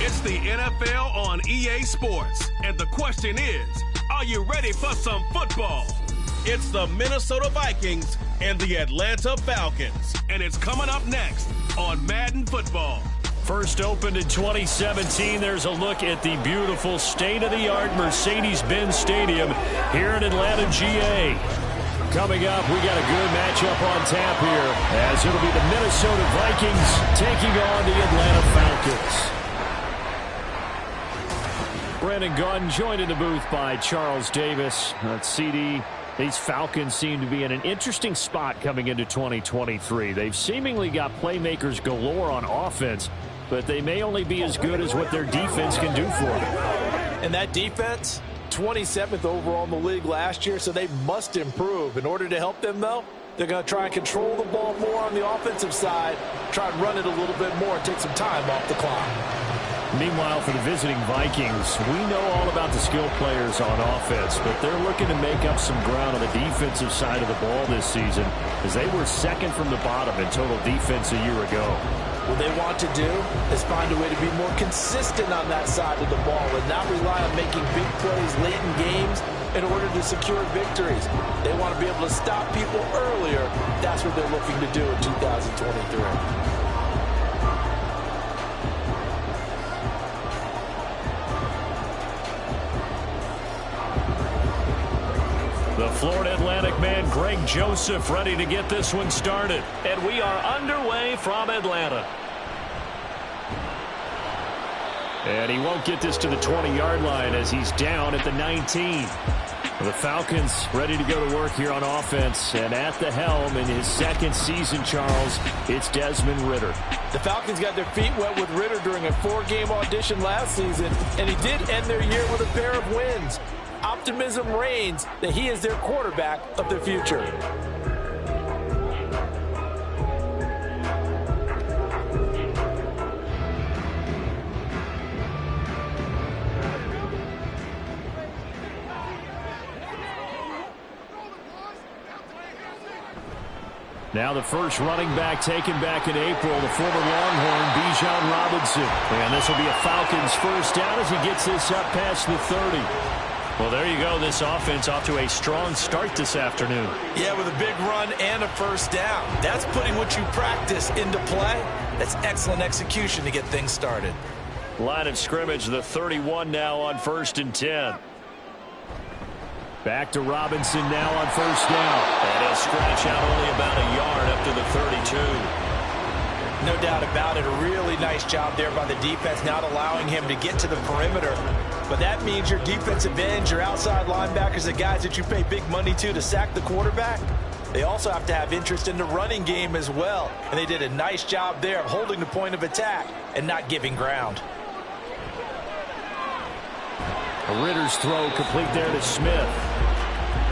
It's the NFL on EA Sports, and the question is, are you ready for some football? It's the Minnesota Vikings and the Atlanta Falcons, and it's coming up next on Madden Football. First opened in 2017, there's a look at the beautiful state-of-the-art Mercedes-Benz Stadium here in Atlanta, GA. Coming up, we got a good matchup on tap here, as it'll be the Minnesota Vikings taking on the Atlanta Falcons. Brennan Gunn joined in the booth by Charles Davis. CD, these Falcons seem to be in an interesting spot coming into 2023. They've seemingly got playmakers galore on offense, but they may only be as good as what their defense can do for them. And that defense, 27th overall in the league last year, so they must improve. In order to help them, though, they're going to try and control the ball more on the offensive side, try and run it a little bit more and take some time off the clock. Meanwhile, for the visiting Vikings, we know all about the skill players on offense, but they're looking to make up some ground on the defensive side of the ball this season, as they were second from the bottom in total defense a year ago. What they want to do is find a way to be more consistent on that side of the ball and not rely on making big plays late in games in order to secure victories. They want to be able to stop people earlier. That's what they're looking to do in 2023. The Florida Atlantic man, Greg Joseph, ready to get this one started. And we are underway from Atlanta. And he won't get this to the 20-yard line as he's down at the 19. The Falcons ready to go to work here on offense. And at the helm in his second season, Charles, it's Desmond Ridder. The Falcons got their feet wet with Ridder during a 4-game audition last season, and he did end their year with a pair of wins. Optimism reigns that he is their quarterback of the future. Now the first running back taken back in April, the former Longhorn, Bijan Robinson. And this will be a Falcons first down as he gets this up past the 30. Well, there you go. This offense off to a strong start this afternoon. Yeah, with a big run and a first down. That's putting what you practice into play. That's excellent execution to get things started. Line of scrimmage, the 31 now on 1st and 10. Back to Robinson now on first down. And he'll stretch out only about a yard up to the 32. No doubt about it. A really nice job there by the defense, not allowing him to get to the perimeter. But that means your defensive ends, your outside linebackers, the guys that you pay big money to sack the quarterback, they also have to have interest in the running game as well. And they did a nice job there of holding the point of attack and not giving ground. Ritter's throw complete there to Smith.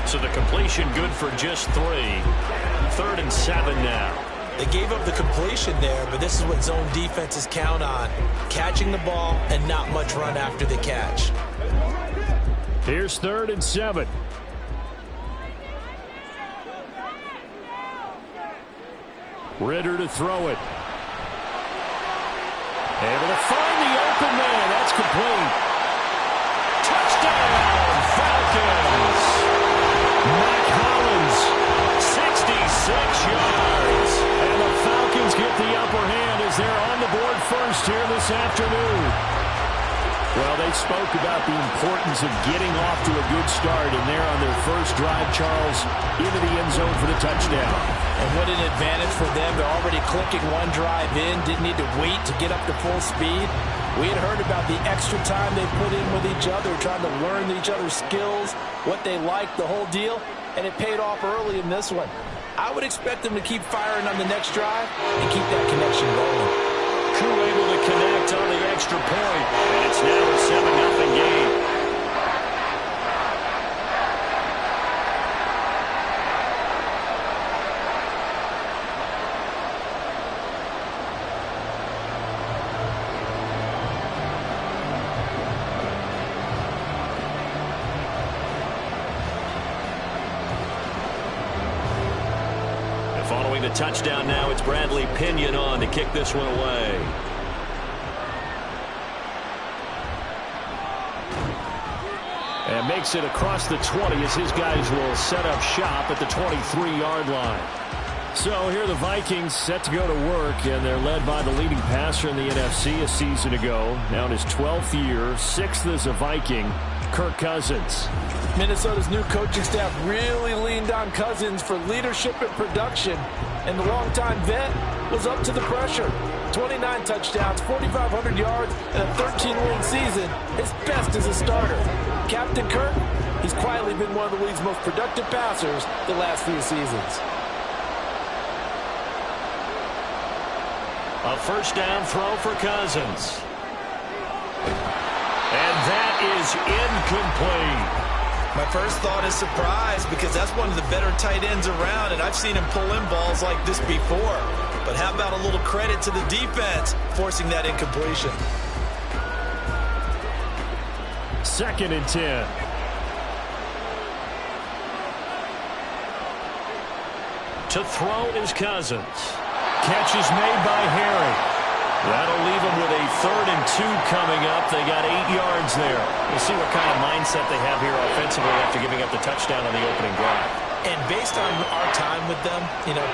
So the completion good for just 3. 3rd and 7 now. They gave up the completion there, but this is what zone defenses count on. Catching the ball and not much run after the catch. Here's 3rd and 7. Ridder to throw it. Able to find the open man. That's complete. Touchdown, Falcons. Mac Hollins, 66 yards. And the Falcons get the upper hand as they're on the board first here this afternoon. Well, they spoke about the importance of getting off to a good start, and they're on their first drive, Charles, into the end zone for the touchdown. And what an advantage for them. They're already clicking one drive in, didn't need to wait to get up to full speed. We had heard about the extra time they put in with each other, trying to learn each other's skills, what they liked, the whole deal, and it paid off early in this one. I would expect them to keep firing on the next drive and keep that connection going. Crew able to connect on the extra point, and it's now a 7-0 game. Following the touchdown now, it's Bradley Pinion on to kick this one away. And makes it across the 20 as his guys will set up shop at the 23-yard line. So here are the Vikings set to go to work, and they're led by the leading passer in the NFC a season ago. Now in his 12th year, 6th as a Viking, Kirk Cousins. Minnesota's new coaching staff really leaned on Cousins for leadership and production, and the longtime vet was up to the pressure. 29 touchdowns, 4,500 yards, and a 13-win season, his best as a starter. Captain Kirk, he's quietly been one of the league's most productive passers the last few seasons. A first down throw for Cousins. And that is incomplete. My first thought is surprise, because that's one of the better tight ends around, and I've seen him pull in balls like this before. But how about a little credit to the defense forcing that incompletion? 2nd and 10. To throw is Cousins. Catch is made by Harry. That'll leave them with a 3rd and 2 coming up. They got 8 yards there. We'll see what kind of mindset they have here offensively after giving up the touchdown on the opening drive. And based on our time with them,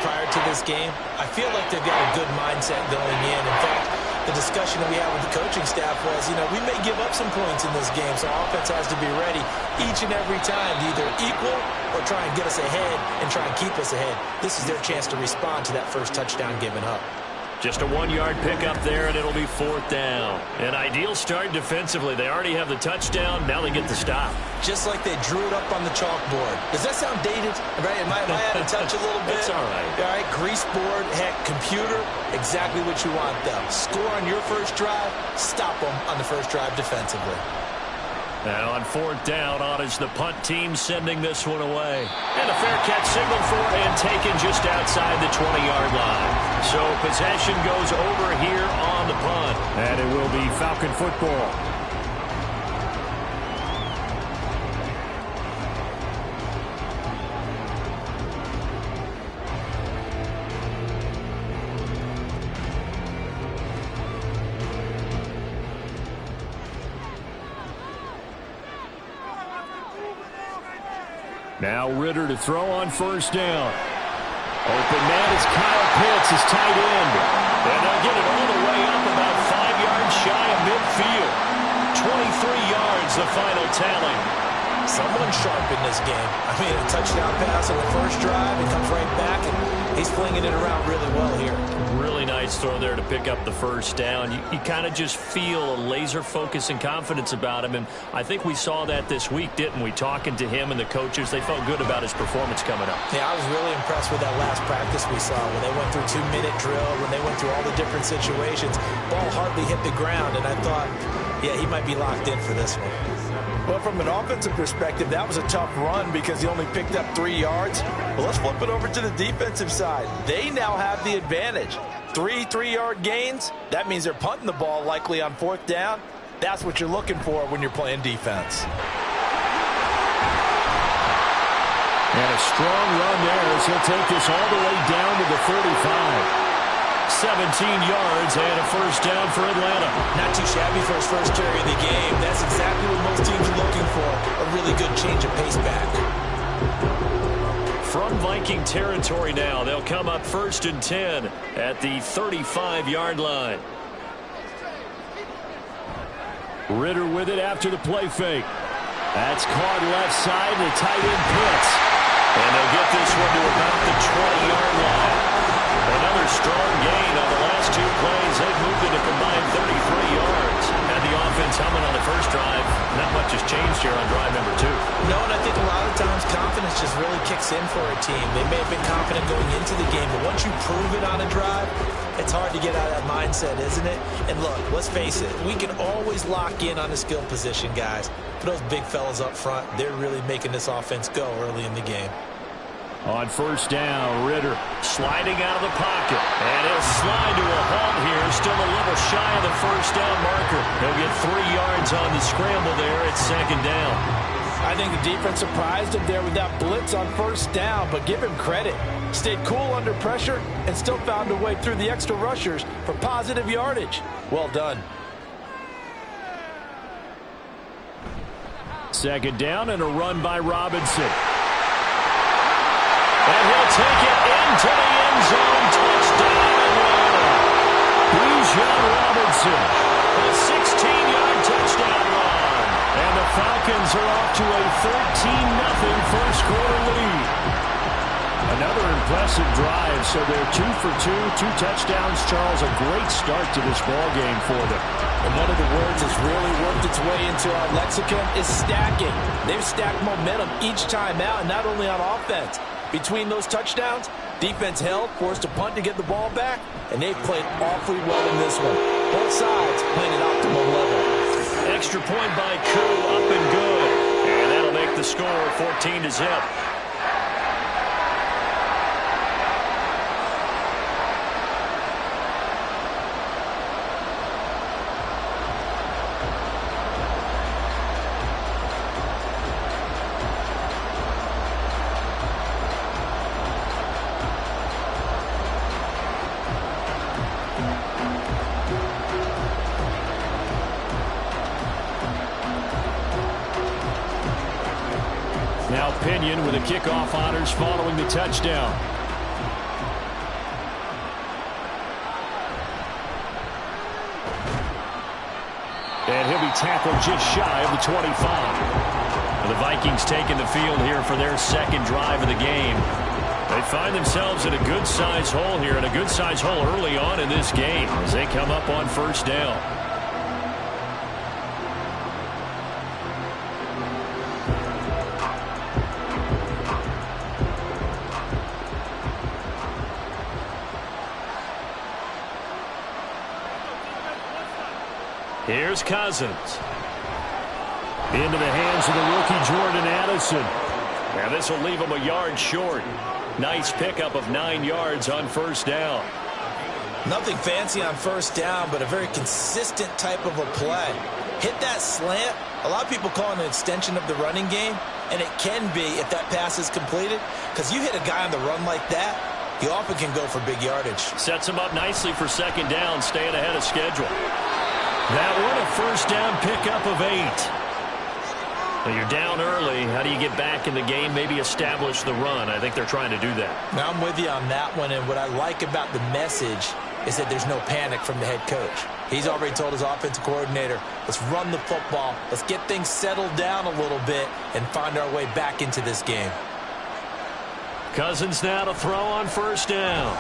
prior to this game, I feel like they've got a good mindset going in. In fact, the discussion that we had with the coaching staff was, we may give up some points in this game, so offense has to be ready each and every time to either equal or try and get us ahead and try and keep us ahead. This is their chance to respond to that first touchdown given up. Just a 1-yard pickup there, and it'll be 4th down. An ideal start defensively. They already have the touchdown. Now they get the stop. Just like they drew it up on the chalkboard. Does that sound dated? Right? Am I out of touch a little bit? It's all right. All right, grease board, heck, computer, exactly what you want them. Score on your first drive, stop them on the first drive defensively. Now on 4th down, on is the punt team sending this one away. And a fair catch signaled for and taken just outside the 20-yard line. So possession goes over here on the punt. And it will be Falcon football. Now Ritter to throw on 1st down. Open man is Kyle Pitts, his tight end. And they'll get it all the way up about 5 yards shy of midfield. 23 yards, the final tally. Someone sharp in this game. A touchdown pass on the first drive. It comes right back, and he's flinging it around really well here. Really nice throw there to pick up the first down. You kind of just feel a laser focus and confidence about him, and I think we saw that this week, didn't we? Talking to him and the coaches, they felt good about his performance coming up. Yeah, I was really impressed with that last practice we saw when they went through 2-minute drill, when they went through all the different situations. Ball hardly hit the ground, and I thought, yeah, he might be locked in for this one. Well, from an offensive perspective, that was a tough run because he only picked up 3 yards. Well, let's flip it over to the defensive side. They now have the advantage. 3 3-yard gains. That means they're punting the ball likely on 4th down. That's what you're looking for when you're playing defense. And a strong run there as he'll take this all the way down to the 35. 17 yards and a first down for Atlanta. Not too shabby for his first carry of the game. That's exactly what most teams are looking for. A really good change of pace back. From Viking territory now, they'll come up 1st and 10 at the 35-yard line. Ritter with it after the play fake. That's caught left side, the tight end Pitts. And they'll get this one to about the 20-yard line. Another strong gain on the last 2 plays. They've moved it a combined 33 yards. Had the offense humming on the first drive. Not much has changed here on drive number 2. No, and I think a lot of times confidence just really kicks in for a team. They may have been confident going into the game, but once you prove it on a drive, it's hard to get out of that mindset, isn't it? And look, let's face it, we can always lock in on a skill position, guys. For those big fellas up front, they're really making this offense go early in the game. On first down, Ritter sliding out of the pocket. And he'll slide to a halt here. Still a little shy of the first down marker. He'll get 3 yards on the scramble there at 2nd down. I think the defense surprised him there with that blitz on first down, but give him credit. Stayed cool under pressure and still found a way through the extra rushers for positive yardage. Well done. Second down and a run by Robinson. And he'll take it into the end zone. Touchdown. Bijan Robinson. A 16-yard touchdown run. And the Falcons are off to a 13-0 first quarter lead. Another impressive drive, so they're 2 for 2, 2 touchdowns. Charles, a great start to this ball game for them. And one of the words that's really worked its way into our lexicon is stacking. They've stacked momentum each time out, and not only on offense. Between those touchdowns, defense held, forced a punt to get the ball back, and they've played awfully well in this one. Both sides playing at optimal level. Extra point by Koo, up and good. And that'll make the score 14-0. Now Pinion with the kickoff honors following the touchdown. And he'll be tackled just shy of the 25. The Vikings taking the field here for their second drive of the game. They find themselves in a good-sized hole here, and a good-sized hole early on in this game as they come up on first down. Here's Cousins. Into the hands of the rookie Jordan Addison. And this will leave him a yard short. Nice pickup of 9 yards on first down. Nothing fancy on first down, but a very consistent type of a play. Hit that slant. A lot of people call it an extension of the running game, and it can be if that pass is completed, because you hit a guy on the run like that, he often can go for big yardage. Sets him up nicely for second down, staying ahead of schedule. That one, a first down pickup of 8. Well, you're down early. How do you get back in the game, maybe establish the run? I think they're trying to do that. Now, I'm with you on that one, and what I like about the message is that there's no panic from the head coach. He's already told his offensive coordinator, let's run the football, let's get things settled down a little bit and find our way back into this game. Cousins now to throw on first down.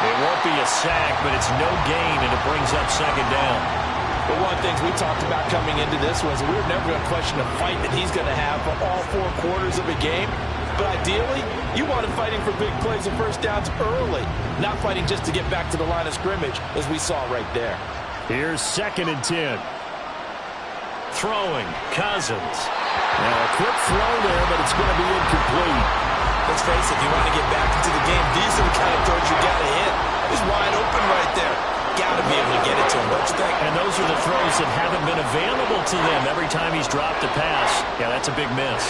It won't be a sack, but it's no gain, and it brings up second down. But one of the things we talked about coming into this was we were never going to question the fight that he's going to have for all 4 quarters of a game. But ideally, you want him fighting for big plays and first downs early, not fighting just to get back to the line of scrimmage, as we saw right there. Here's 2nd and 10. Throwing, Cousins. Now a quick throw there, but it's going to be incomplete. Let's face it, if you want to get back into the game, these are the kind of throws you got to hit. He's wide open right there. Got to be able to get it to him, don't you think? And those are the throws that haven't been available to them every time he's dropped a pass. Yeah, that's a big miss.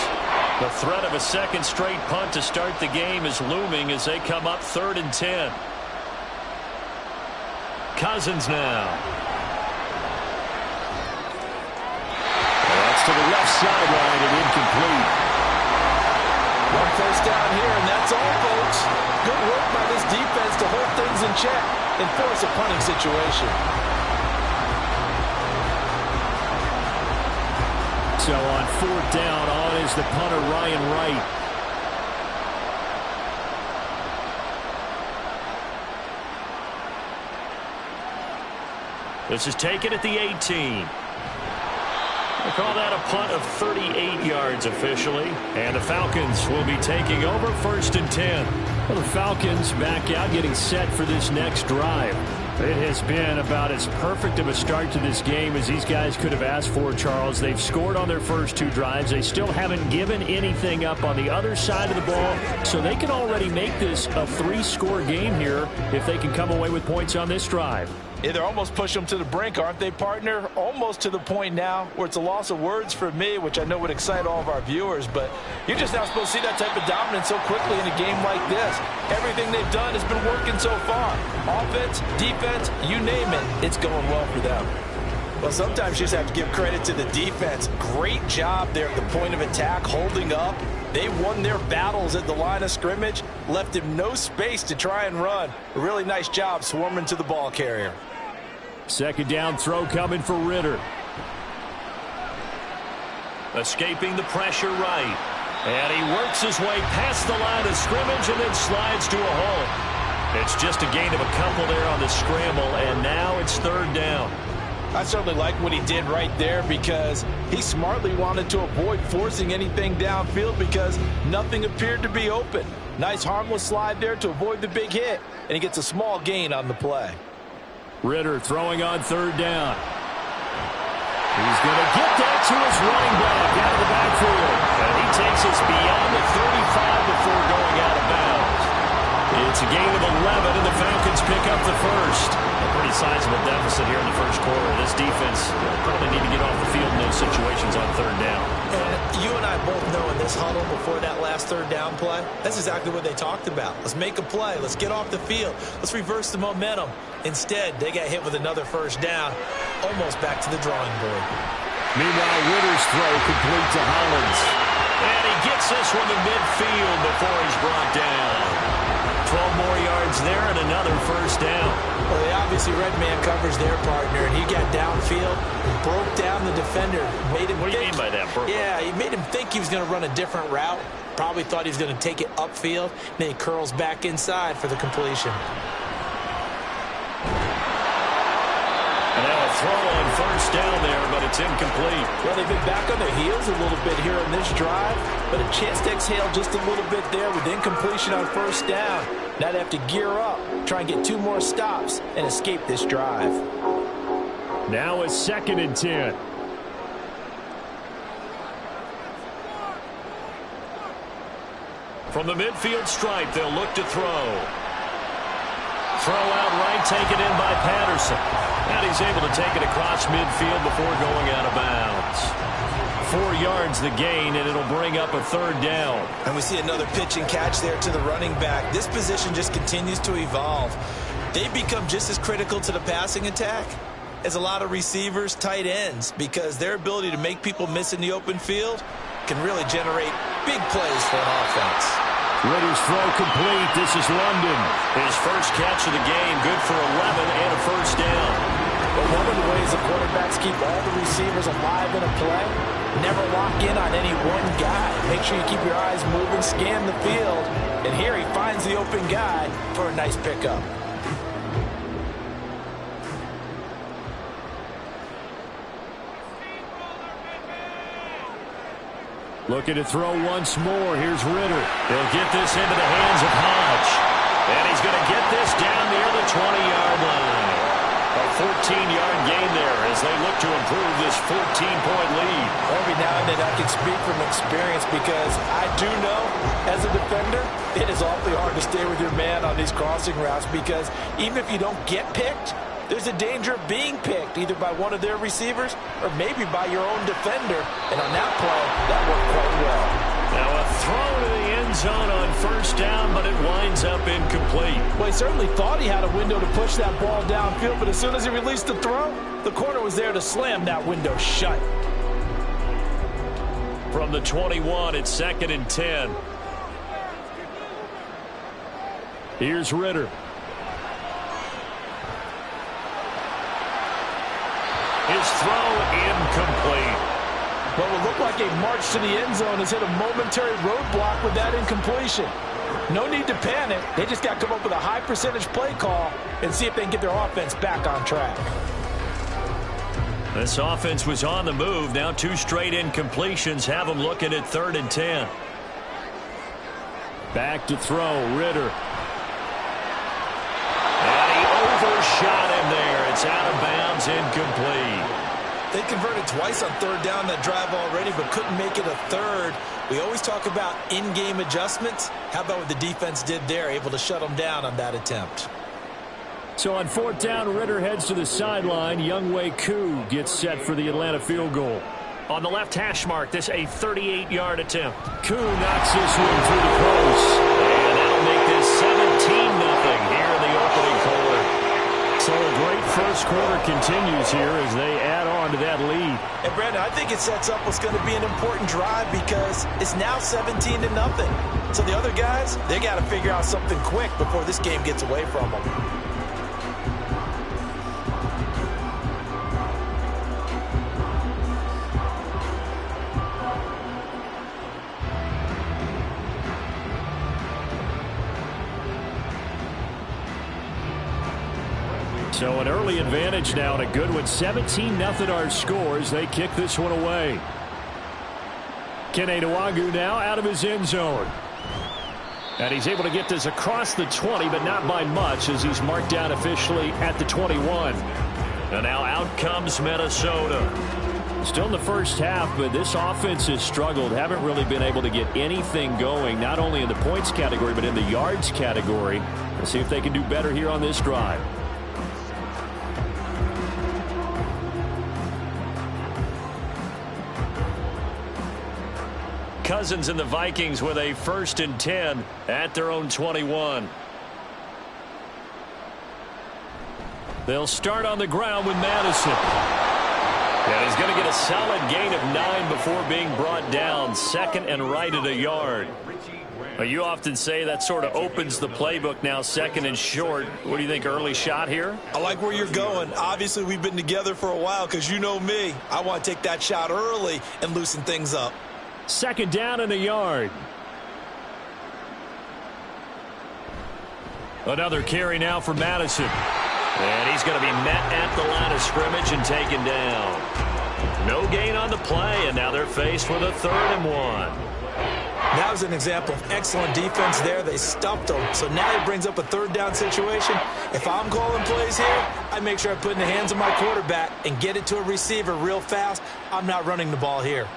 The threat of a second straight punt to start the game is looming as they come up 3rd and 10. Cousins now. That's to the left sideline and incomplete. One first down here, and that's all, folks. Good work by this defense to hold things in check and force a punting situation. So on 4th down, on is the punter, Ryan Wright. This is taken at the 18. We'll call that a punt of 38 yards officially. And the Falcons will be taking over 1st and 10. Well, the Falcons back out getting set for this next drive. It has been about as perfect of a start to this game as these guys could have asked for, Charles. They've scored on their first 2 drives. They still haven't given anything up on the other side of the ball, so they can already make this a 3-score game here if they can come away with points on this drive. Yeah, they're almost pushing them to the brink, aren't they, partner? Almost to the point now where it's a loss of words for me, which I know would excite all of our viewers, but you're just not supposed to see that type of dominance so quickly in a game like this. Everything they've done has been working so far. Offense, defense, you name it, it's going well for them. Well, sometimes you just have to give credit to the defense. Great job there at the point of attack, holding up. They won their battles at the line of scrimmage, left him no space to try and run. A really nice job swarming to the ball carrier. Second down throw coming for Ritter. Escaping the pressure right. And he works his way past the line of scrimmage and then slides to a hole. It's just a gain of a couple there on the scramble, and now it's third down. I certainly like what he did right there because he smartly wanted to avoid forcing anything downfield because nothing appeared to be open. Nice harmless slide there to avoid the big hit, and he gets a small gain on the play. Ritter throwing on third down. He's going to get that to his running back out of the backfield. And he takes us beyond the 35 before going out of bounds. It's a gain of 11, and the Falcons pick up the first. A pretty sizable deficit here in the first quarter. This defense probably need to get off the field in those situations on third down. And you and I both know in this huddle before that last third down play, that's exactly what they talked about. Let's make a play. Let's get off the field. Let's reverse the momentum. Instead, they got hit with another first down, almost back to the drawing board. Meanwhile, Ritter's throw complete to Hollins. And he gets this one to midfield before he's brought down. 12 more yards there and another first down. Well, they obviously red man covers their partner, and he got downfield, broke down the defender. Made him what do you mean by that, Purple? Yeah, he made him think he was going to run a different route. Probably thought he was going to take it upfield. Then he curls back inside for the completion. And now a throw on first down there, but it's incomplete. Well, they've been back on their heels a little bit here in this drive, but a chance to exhale just a little bit there with incompletion on first down. Now they have to gear up, try and get 2 more stops, and escape this drive. Now it's 2nd and 10. From the midfield stripe, they'll look to throw. Throw out right, taken in by Patterson. And he's able to take it across midfield before going out of bounds. 4 yards the gain, and it'll bring up a third down. And we see another pitch and catch there to the running back. This position just continues to evolve. They become just as critical to the passing attack as a lot of receivers, tight ends, because their ability to make people miss in the open field can really generate big plays for an offense. Ritter's throw complete. This is London. His first catch of the game, good for 11 and a first down. But one of the ways the quarterbacks keep all the receivers alive in a play, never lock in on any one guy. Make sure you keep your eyes moving, scan the field. And here he finds the open guy for a nice pickup. Looking to throw once more. Here's Ritter. He'll get this into the hands of Hodge. And he's going to get this down near the 20-yard line. A 14-yard gain there as they look to improve this 14-point lead. Every now and then I can speak from experience because I do know, as a defender, it is awfully hard to stay with your man on these crossing routes because even if you don't get picked, there's a danger of being picked either by one of their receivers or maybe by your own defender. And on that play, that worked quite well. Now a throw to the end zone on first down, but it winds up incomplete. Well, he certainly thought he had a window to push that ball downfield, but as soon as he released the throw, the corner was there to slam that window shut. From the 21, it's 2nd and 10. Here's Ritter. His throw incomplete. What would look like a march to the end zone has hit a momentary roadblock with that incompletion. No need to panic. They just got to come up with a high percentage play call and see if they can get their offense back on track. This offense was on the move. Now 2 straight incompletions have them looking at 3rd and 10. Back to throw, Ritter. And he overshot him there. It's out of bounds, incomplete. They converted twice on third down that drive already, but couldn't make it a third. We always talk about in-game adjustments. How about what the defense did there, able to shut them down on that attempt? So on 4th down, Ritter heads to the sideline. Younghoe Koo gets set for the Atlanta field goal. On the left hash mark, this a 38-yard attempt. Koo knocks this one through the post. And that'll make this 17-0 here in the opening quarter. So a great first quarter continues here as they add on to that lead. And Brandon, I think it sets up what's going to be an important drive because it's now 17-0. So the other guys, they got to figure out something quick before this game gets away from them. So an early advantage now and a good one. 17-0 our scores. They kick this one away. Kene Nwangwu now out of his end zone. And he's able to get this across the 20, but not by much as he's marked down officially at the 21. And now out comes Minnesota. Still in the first half, but this offense has struggled. Haven't really been able to get anything going, not only in the points category, but in the yards category. Let's see if they can do better here on this drive. Cousins and the Vikings with a 1st and 10 at their own 21. They'll start on the ground with Madison. And he's going to get a solid gain of 9 before being brought down. 2nd and right at a yard. Well, you often say that sort of opens the playbook now, 2nd and short. What do you think, early shot here? I like where you're going. Obviously, we've been together for a while because you know me. I want to take that shot early and loosen things up. 2nd down and a yard. Another carry now for Madison. And he's going to be met at the line of scrimmage and taken down. No gain on the play, and now they're faced with a 3rd and 1. That was an example of excellent defense there. They stuffed them. So now it brings up a 3rd down situation. If I'm calling plays here, I make sure I put it in the hands of my quarterback and get it to a receiver real fast. I'm not running the ball here.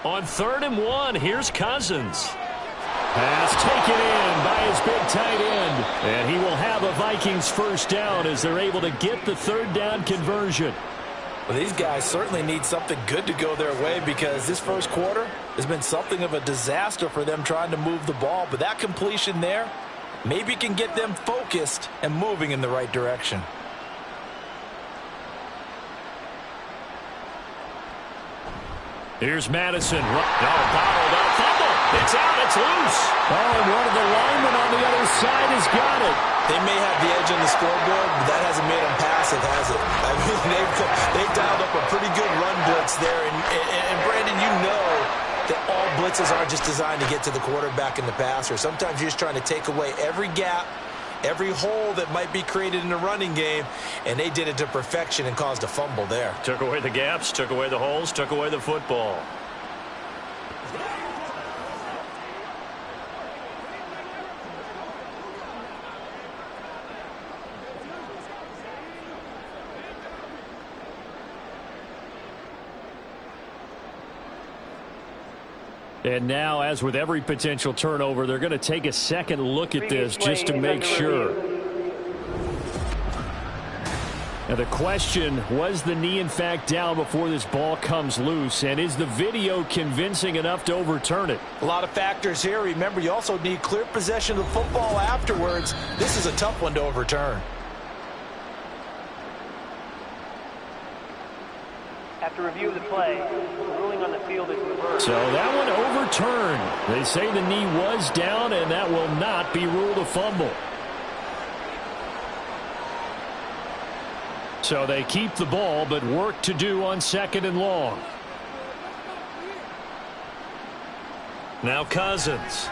On 3rd and 1, here's Cousins. Pass taken in by his big tight end. And he will have a Vikings 1st down as they're able to get the 3rd down conversion. Well, these guys certainly need something good to go their way because this first quarter has been something of a disaster for them trying to move the ball. But that completion there maybe can get them focused and moving in the right direction. Here's Madison. Bottled up. Fumble. It's out. It's loose. Oh, and one of the linemen on the other side has got it. They may have the edge on the scoreboard, but that hasn't made them passive, has it? I mean, they've dialed up a pretty good run blitz there. And Brandon, you know that all blitzes aren't just designed to get to the quarterback and the passer. Sometimes you're just trying to take away every gap, every hole that might be created in the running game, and they did it to perfection and caused a fumble there. Took away the gaps, took away the holes, took away the football. And now, as with every potential turnover, they're going to take a second look at this just to make sure. Now the question, was the knee in fact down before this ball comes loose? And is the video convincing enough to overturn it? A lot of factors here. Remember, you also need clear possession of the football afterwards. This is a tough one to overturn. After review of the play, the ruling on the field is reversed. So that one overturned. They say the knee was down, and that will not be ruled a fumble. So they keep the ball, but work to do on 2nd and long. Now Cousins.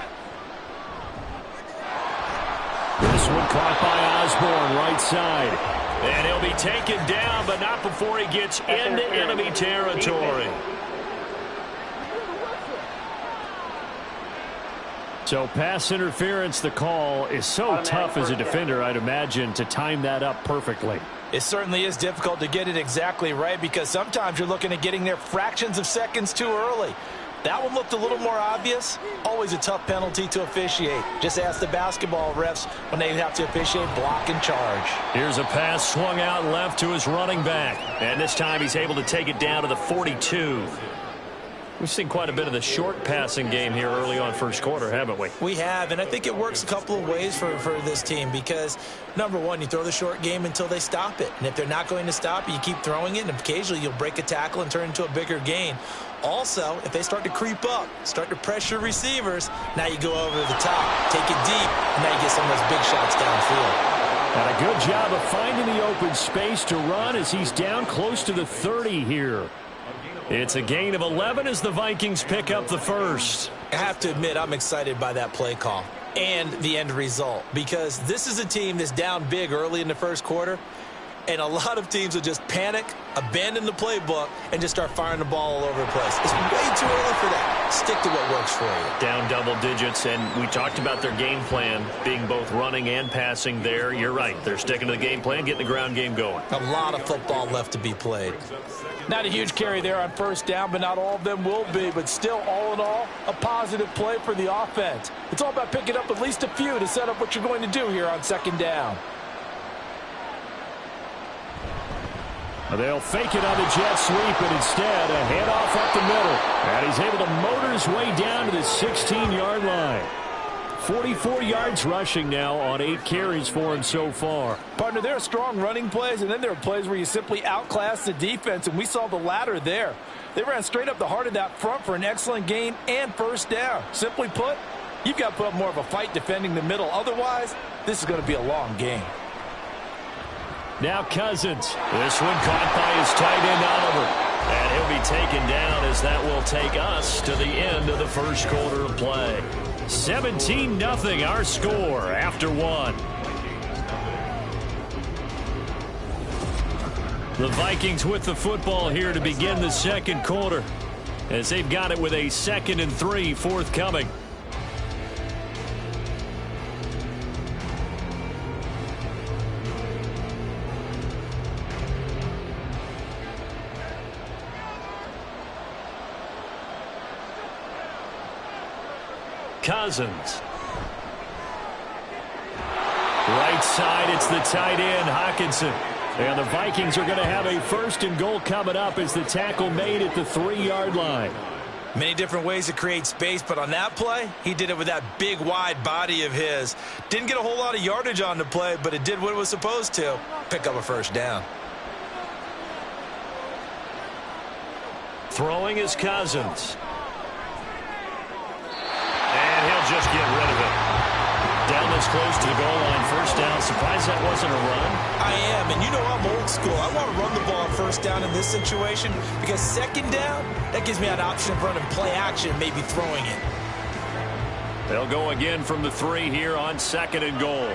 This one caught by Osborne, right side. And he'll be taken down, but not before he gets into enemy territory. So pass interference, the call is so tough as a defender, I'd imagine, to time that up perfectly. It certainly is difficult to get it exactly right because sometimes you're looking at getting there fractions of seconds too early. That one looked a little more obvious. Always a tough penalty to officiate. Just ask the basketball refs when they have to officiate block and charge. Here's a pass swung out left to his running back. And this time he's able to take it down to the 42. We've seen quite a bit of the short passing game here early on first quarter, haven't we? We have, and I think it works a couple of ways for this team because, number one, you throw the short game until they stop it. And if they're not going to stop it, you keep throwing it, and occasionally you'll break a tackle and turn it into a bigger gain. Also, if they start to creep up, start to pressure receivers, now you go over the top, take it deep, and now you get some of those big shots downfield. And a good job of finding the open space to run as he's down close to the 30 here. It's a gain of 11 as the Vikings pick up the first. I have to admit, I'm excited by that play call and the end result because this is a team that's down big early in the first quarter, and a lot of teams will just panic, abandon the playbook, and just start firing the ball all over the place. It's way too early for that. Stick to what works for you. Down double digits, and we talked about their game plan being both running and passing there. You're right. They're sticking to the game plan, getting the ground game going. A lot of football left to be played. Not a huge carry there on first down, but not all of them will be. But still, all in all, a positive play for the offense. It's all about picking up at least a few to set up what you're going to do here on second down. They'll fake it on the jet sweep, and instead a handoff up the middle. And he's able to motor his way down to the 16-yard line. 44 yards rushing now on 8 carries for him so far. Partner, there are strong running plays, and then there are plays where you simply outclass the defense, and we saw the latter there. They ran straight up the heart of that front for an excellent gain and first down. Simply put, you've got to put up more of a fight defending the middle. Otherwise, this is going to be a long game. Now Cousins. This one caught by his tight end Oliver. And he'll be taken down as that will take us to the end of the first quarter of play. 17-0 our score after one. The Vikings with the football here to begin the second quarter as they've got it with a 2nd and 3 forthcoming. Cousins. Right side, it's the tight end, Hockenson. And the Vikings are going to have a 1st and goal coming up as the tackle made at the 3-yard line. Many different ways to create space, but on that play, he did it with that big, wide body of his. Didn't get a whole lot of yardage on the play, but it did what it was supposed to. Pick up a first down. Throwing is Cousins. And he'll just get rid of it. Down this close to the goal line, first down. Surprised that wasn't a run. I am, and you know I'm old school. I want to run the ball on first down in this situation because second down, that gives me an option of running play action, maybe throwing it. They'll go again from the 3 here on 2nd and goal.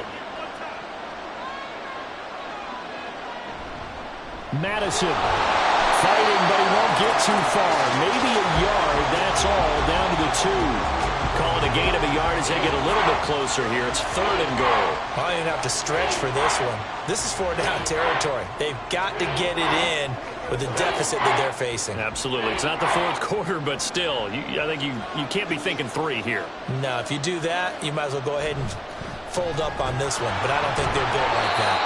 Madison fighting, but he won't get too far. Maybe a yard, that's all, down to the 2. Calling a gain of a yard as they get a little bit closer here. It's 3rd and goal. I didn't have to stretch for this one. This is 4-down territory. They've got to get it in with the deficit that they're facing. Absolutely. It's not the 4th quarter, but still, I think you can't be thinking 3 here. No, if you do that, you might as well go ahead and fold up on this one, but I don't think they're built like that.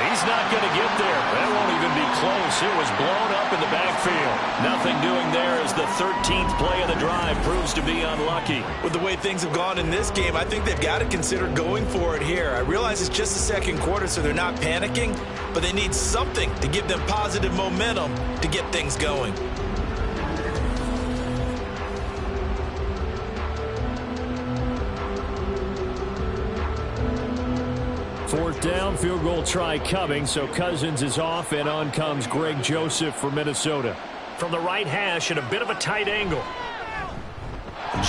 He's not going to get there. That won't even be close. It was blown up in the backfield. Nothing doing there as the 13th play of the drive proves to be unlucky. With the way things have gone in this game, I think they've got to consider going for it here. I realize it's just the 2nd quarter, so they're not panicking, but they need something to give them positive momentum to get things going. Fourth down, field goal try coming, so Cousins is off, and on comes Greg Joseph for Minnesota. From the right hash at a bit of a tight angle.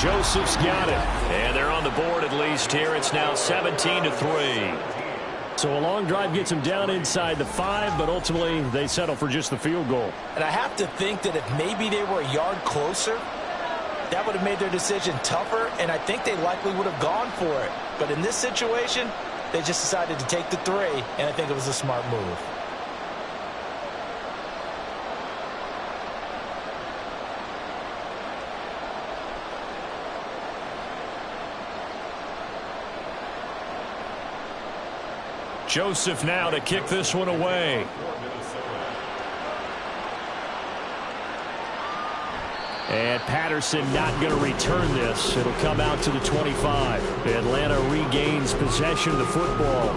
Joseph's got it. And they're on the board at least here. It's now 17-3. So a long drive gets them down inside the 5, but ultimately they settle for just the field goal. And I have to think that if maybe they were a yard closer, that would have made their decision tougher, and I think they likely would have gone for it. But in this situation, they just decided to take the 3, and I think it was a smart move. Joseph now to kick this one away. And Patterson not going to return this. It'll come out to the 25. Atlanta regains possession of the football.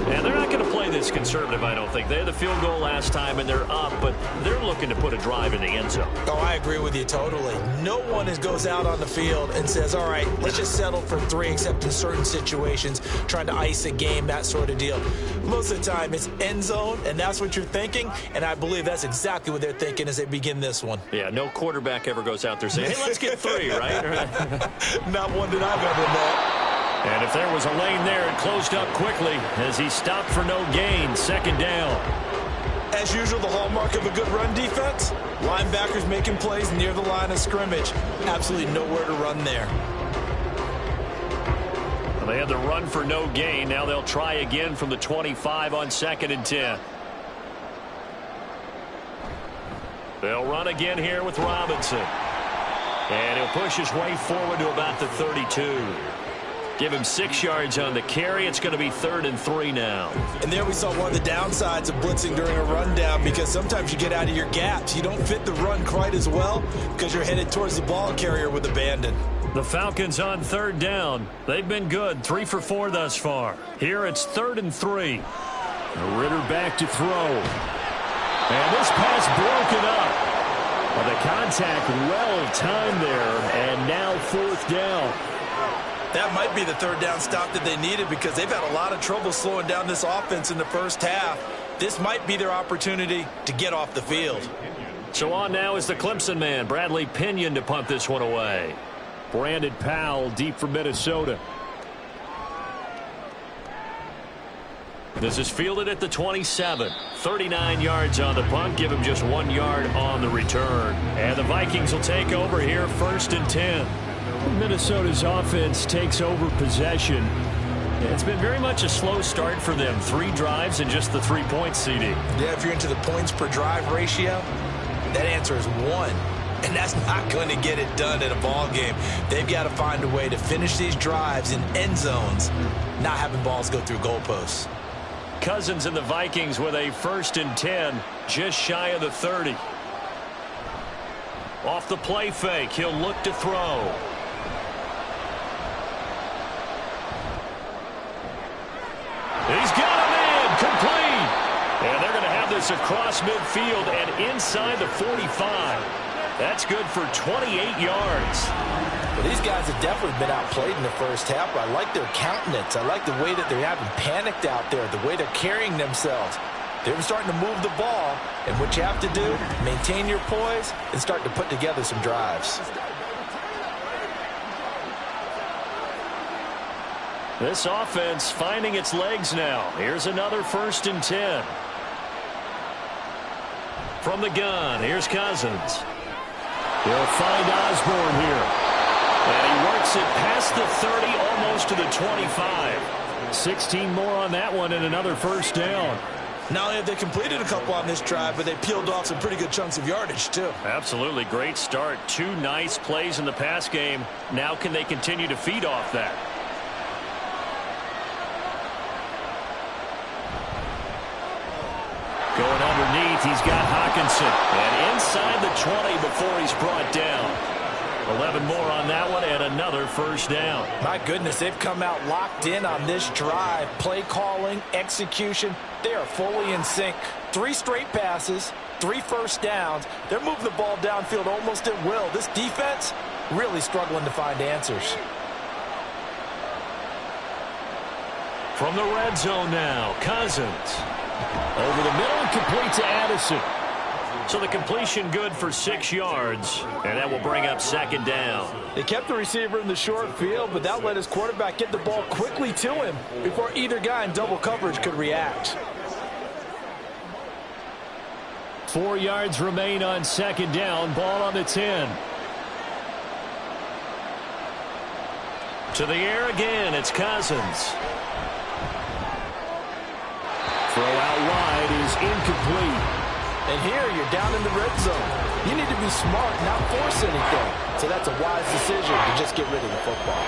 And they're not going to play this conservative, I don't think. They had the field goal last time, and they're up, but they're looking to put a drive in the end zone. Oh, I agree with you totally. No one goes out on the field and says, all right, let's just settle for 3, except in certain situations, trying to ice a game, that sort of deal. Most of the time, it's end zone, and that's what you're thinking, and I believe that's exactly what they're thinking as they begin this one. Yeah, no quarterback ever goes out there saying, hey, let's get 3, right? Not one that I've ever met. And if there was a lane there, it closed up quickly as he stopped for no gain. Second down. As usual, the hallmark of a good run defense, linebackers making plays near the line of scrimmage. Absolutely nowhere to run there. Well, they had the run for no gain. Now they'll try again from the 25 on 2nd and 10. They'll run again here with Robinson. And he'll push his way forward to about the 32. Give him 6 yards on the carry. It's going to be 3rd and 3 now. And there we saw one of the downsides of blitzing during a rundown, because sometimes you get out of your gaps. You don't fit the run quite as well because you're headed towards the ball carrier with abandon. The Falcons on 3rd down. They've been good, 3 for 4 thus far. Here it's 3rd and 3. Ritter back to throw. And this pass broken up. Well, the contact well timed there, and now 4th down. That might be the 3rd down stop that they needed, because they've had a lot of trouble slowing down this offense in the first half. This might be their opportunity to get off the field. So on now is the Clemson man, Bradley Pinion, to punt this one away. Brandon Powell deep for Minnesota. This is fielded at the 27. 39 yards on the punt. Give him just 1 yard on the return. And the Vikings will take over here, 1st and 10. Minnesota's offense takes over possession. It's been very much a slow start for them. 3 drives and just the 3 points, CD. Yeah, if you're into the points per drive ratio, that answer is 1. And that's not going to get it done in a ball game. They've got to find a way to finish these drives in end zones, not having balls go through goalposts. Cousins and the Vikings with a 1st and 10, just shy of the 30. Off the play fake, he'll look to throw. He's got a man, complete. And they're going to have this across midfield and inside the 45. That's good for 28 yards. Well, these guys have definitely been outplayed in the first half, but I like their countenance. I like the way that they haven't panicked out there, the way they're carrying themselves. They're starting to move the ball, and what you have to do, maintain your poise and start to put together some drives. This offense finding its legs now. Here's another 1st and 10. From the gun, here's Cousins. They'll find Osborne here. And he works it past the 30, almost to the 25. 16 more on that one and another 1st down. Not only have they completed a couple on this drive, but they peeled off some pretty good chunks of yardage, too. Absolutely. Great start. 2 nice plays in the pass game. Now can they continue to feed off that? Going underneath, he's got Hawkinson. And inside the 20 before he's brought down. 11 more on that one and another 1st down. My goodness, they've come out locked in on this drive. Play calling, execution, they are fully in sync. 3 straight passes, 3 1st downs. They're moving the ball downfield almost at will. This defense really struggling to find answers. From the red zone now, Cousins. Over the middle, complete to Addison. So the completion good for 6 yards, and that will bring up 2nd down. They kept the receiver in the short field, but that let his quarterback get the ball quickly to him before either guy in double coverage could react. 4 yards remain on 2nd down. Ball on the 10. To the air again, it's Cousins. Throw out wide is incomplete. And here you're down in the red zone. You need to be smart, not force anything. So that's a wise decision to just get rid of the football.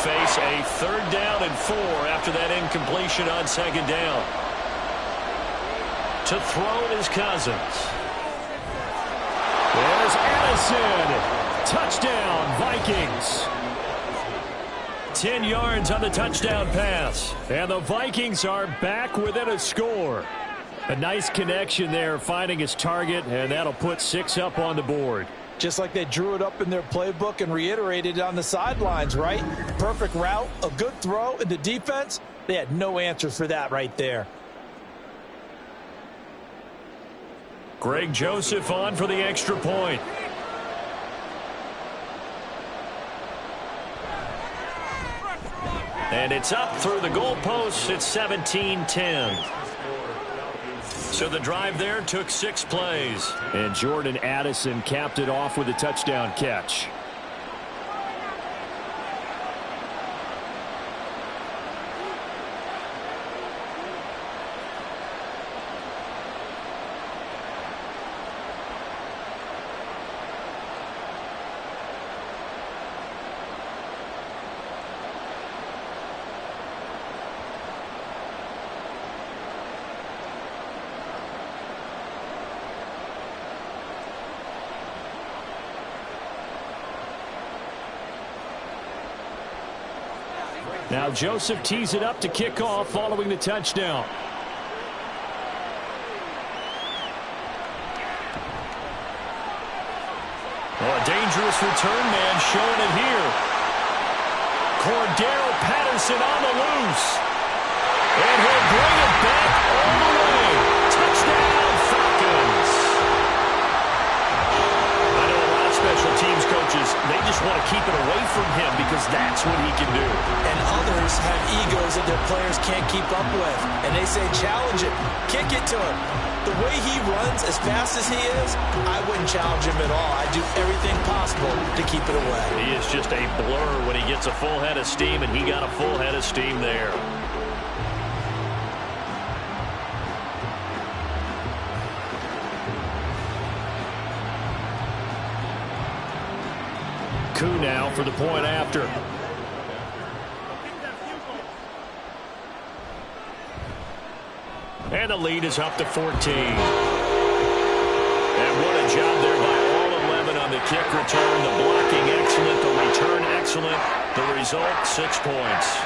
face a 3rd down and 4 after that incompletion on 2nd down. To throw it is Cousins. There's Addison. Touchdown, Vikings. 10 yards on the touchdown pass. And the Vikings are back within a score. A nice connection there, finding his target, and that'll put 6 up on the board. Just like they drew it up in their playbook and reiterated it on the sidelines, right? Perfect route, a good throw, and the defense, they had no answers for that right there. Greg Joseph on for the extra point. And it's up through the goalposts. It's 17-10. So the drive there took 6 plays. And Jordan Addison capped it off with a touchdown catch. Now Joseph tees it up to kick off following the touchdown. Well, a dangerous return man showing it here. Cordero Patterson on the loose. And he'll bring it back all the way. Touchdown, Falcons. I know a lot of special teams coaches, they just want to keep it away from him because that's what he can do. And others have egos that their players can't keep up with. And they say, challenge it, kick it to him. The way he runs as fast as he is, I wouldn't challenge him at all. I'd do everything possible to keep it away. He is just a blur when he gets a full head of steam, and he got a full head of steam there. Coup now for the point after. And the lead is up to 14. And what a job there by all 11 on the kick return. The blocking excellent, the return excellent. The result, 6 points.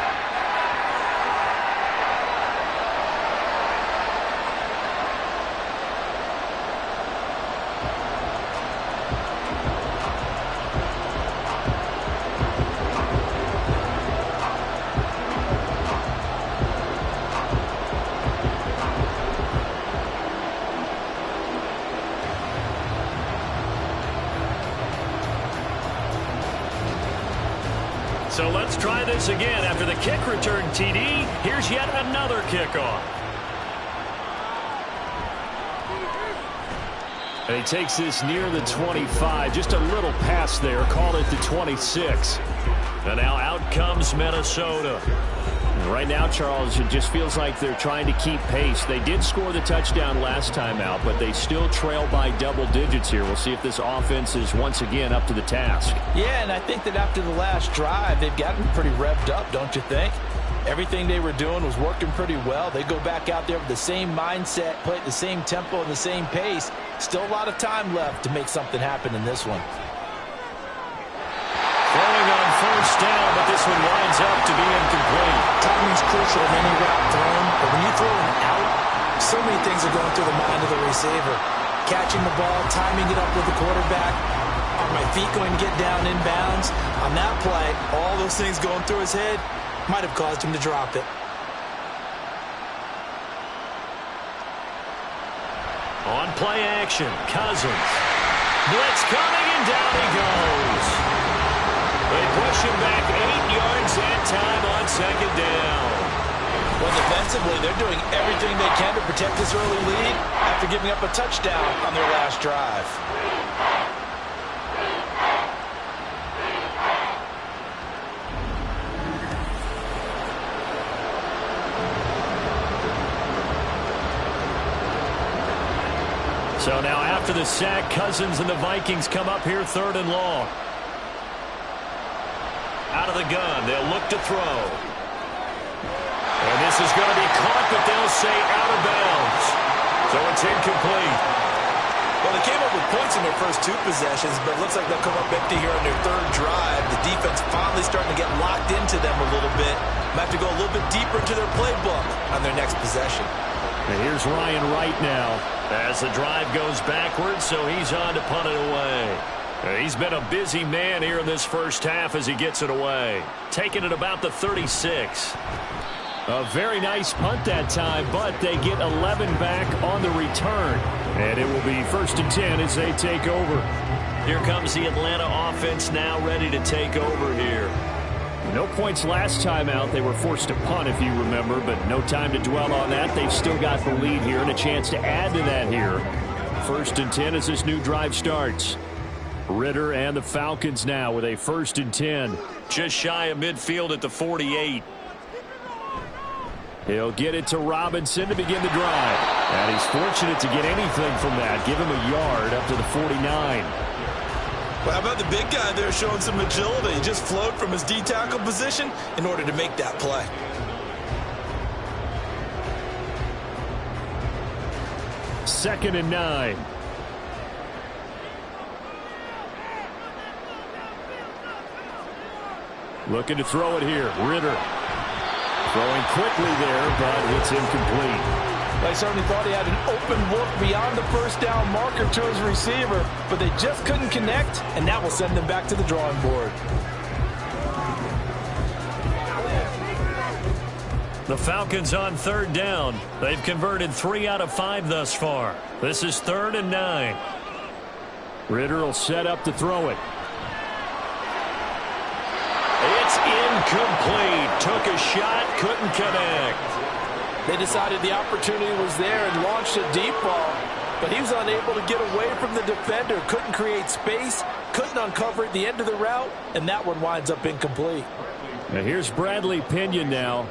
So let's try this again. After the kick return, TD, here's yet another kickoff. And he takes this near the 25. Just a little pass there. Call it the 26. And now out comes Minnesota. Right now, Charles, it just feels like they're trying to keep pace. They did score the touchdown last time out, but they still trail by double digits here. We'll see if this offense is once again up to the task. Yeah, and I think that after the last drive, they've gotten pretty revved up, don't you think? Everything they were doing was working pretty well. They go back out there with the same mindset, play at the same tempo and the same pace. Still a lot of time left to make something happen in this one. Throwing on first down, but this one winds up to be incomplete. Timing's crucial in any route thrown, but when you throw an out, so many things are going through the mind of the receiver. Catching the ball, timing it up with the quarterback. Are my feet going to get down in bounds? On that play, all those things going through his head might have caused him to drop it. On play action, Cousins. Blitz coming, and down he goes. They push him back 8 yards that time on second down. Well, defensively, they're doing everything they can to protect this early lead after giving up a touchdown on their last drive. So now after the sack, Cousins and the Vikings come up here 3rd and long. Out of the gun, they'll look to throw. And this is going to be caught, but they'll say out of bounds. So it's incomplete. Well, they came up with points in their first 2 possessions, but it looks like they'll come up empty here on their 3rd drive. The defense finally starting to get locked into them a little bit. Might have to go a little bit deeper into their playbook on their next possession. And here's Ryan Wright now as the drive goes backwards, so he's on to punt it away. He's been a busy man here in this first half as he gets it away. Taking it about the 36. A very nice punt that time, but they get 11 back on the return. And it will be 1st and 10 as they take over. Here comes the Atlanta offense now ready to take over here. No points last time out. They were forced to punt, if you remember, but no time to dwell on that. They've still got the lead here and a chance to add to that here. 1st and 10 as this new drive starts. Ritter and the Falcons now with a 1st and 10. Just shy of midfield at the 48. He'll get it to Robinson to begin the drive. And he's fortunate to get anything from that. Give him a yard up to the 49. Well, how about the big guy there showing some agility? He just flowed from his D-tackle position in order to make that play. Second and 9. Looking to throw it here. Ritter. Throwing quickly there, but it's incomplete. They certainly thought he had an open look beyond the 1st down marker to his receiver, but they just couldn't connect, and that will send them back to the drawing board. The Falcons on 3rd down. They've converted 3 out of 5 thus far. This is 3rd and 9. Ritter will set up to throw it. It's incomplete. Took a shot, couldn't connect. They decided the opportunity was there and launched a deep ball, but he was unable to get away from the defender, couldn't create space, couldn't uncover at the end of the route, and that one winds up incomplete. Now here's Bradley Pinion now.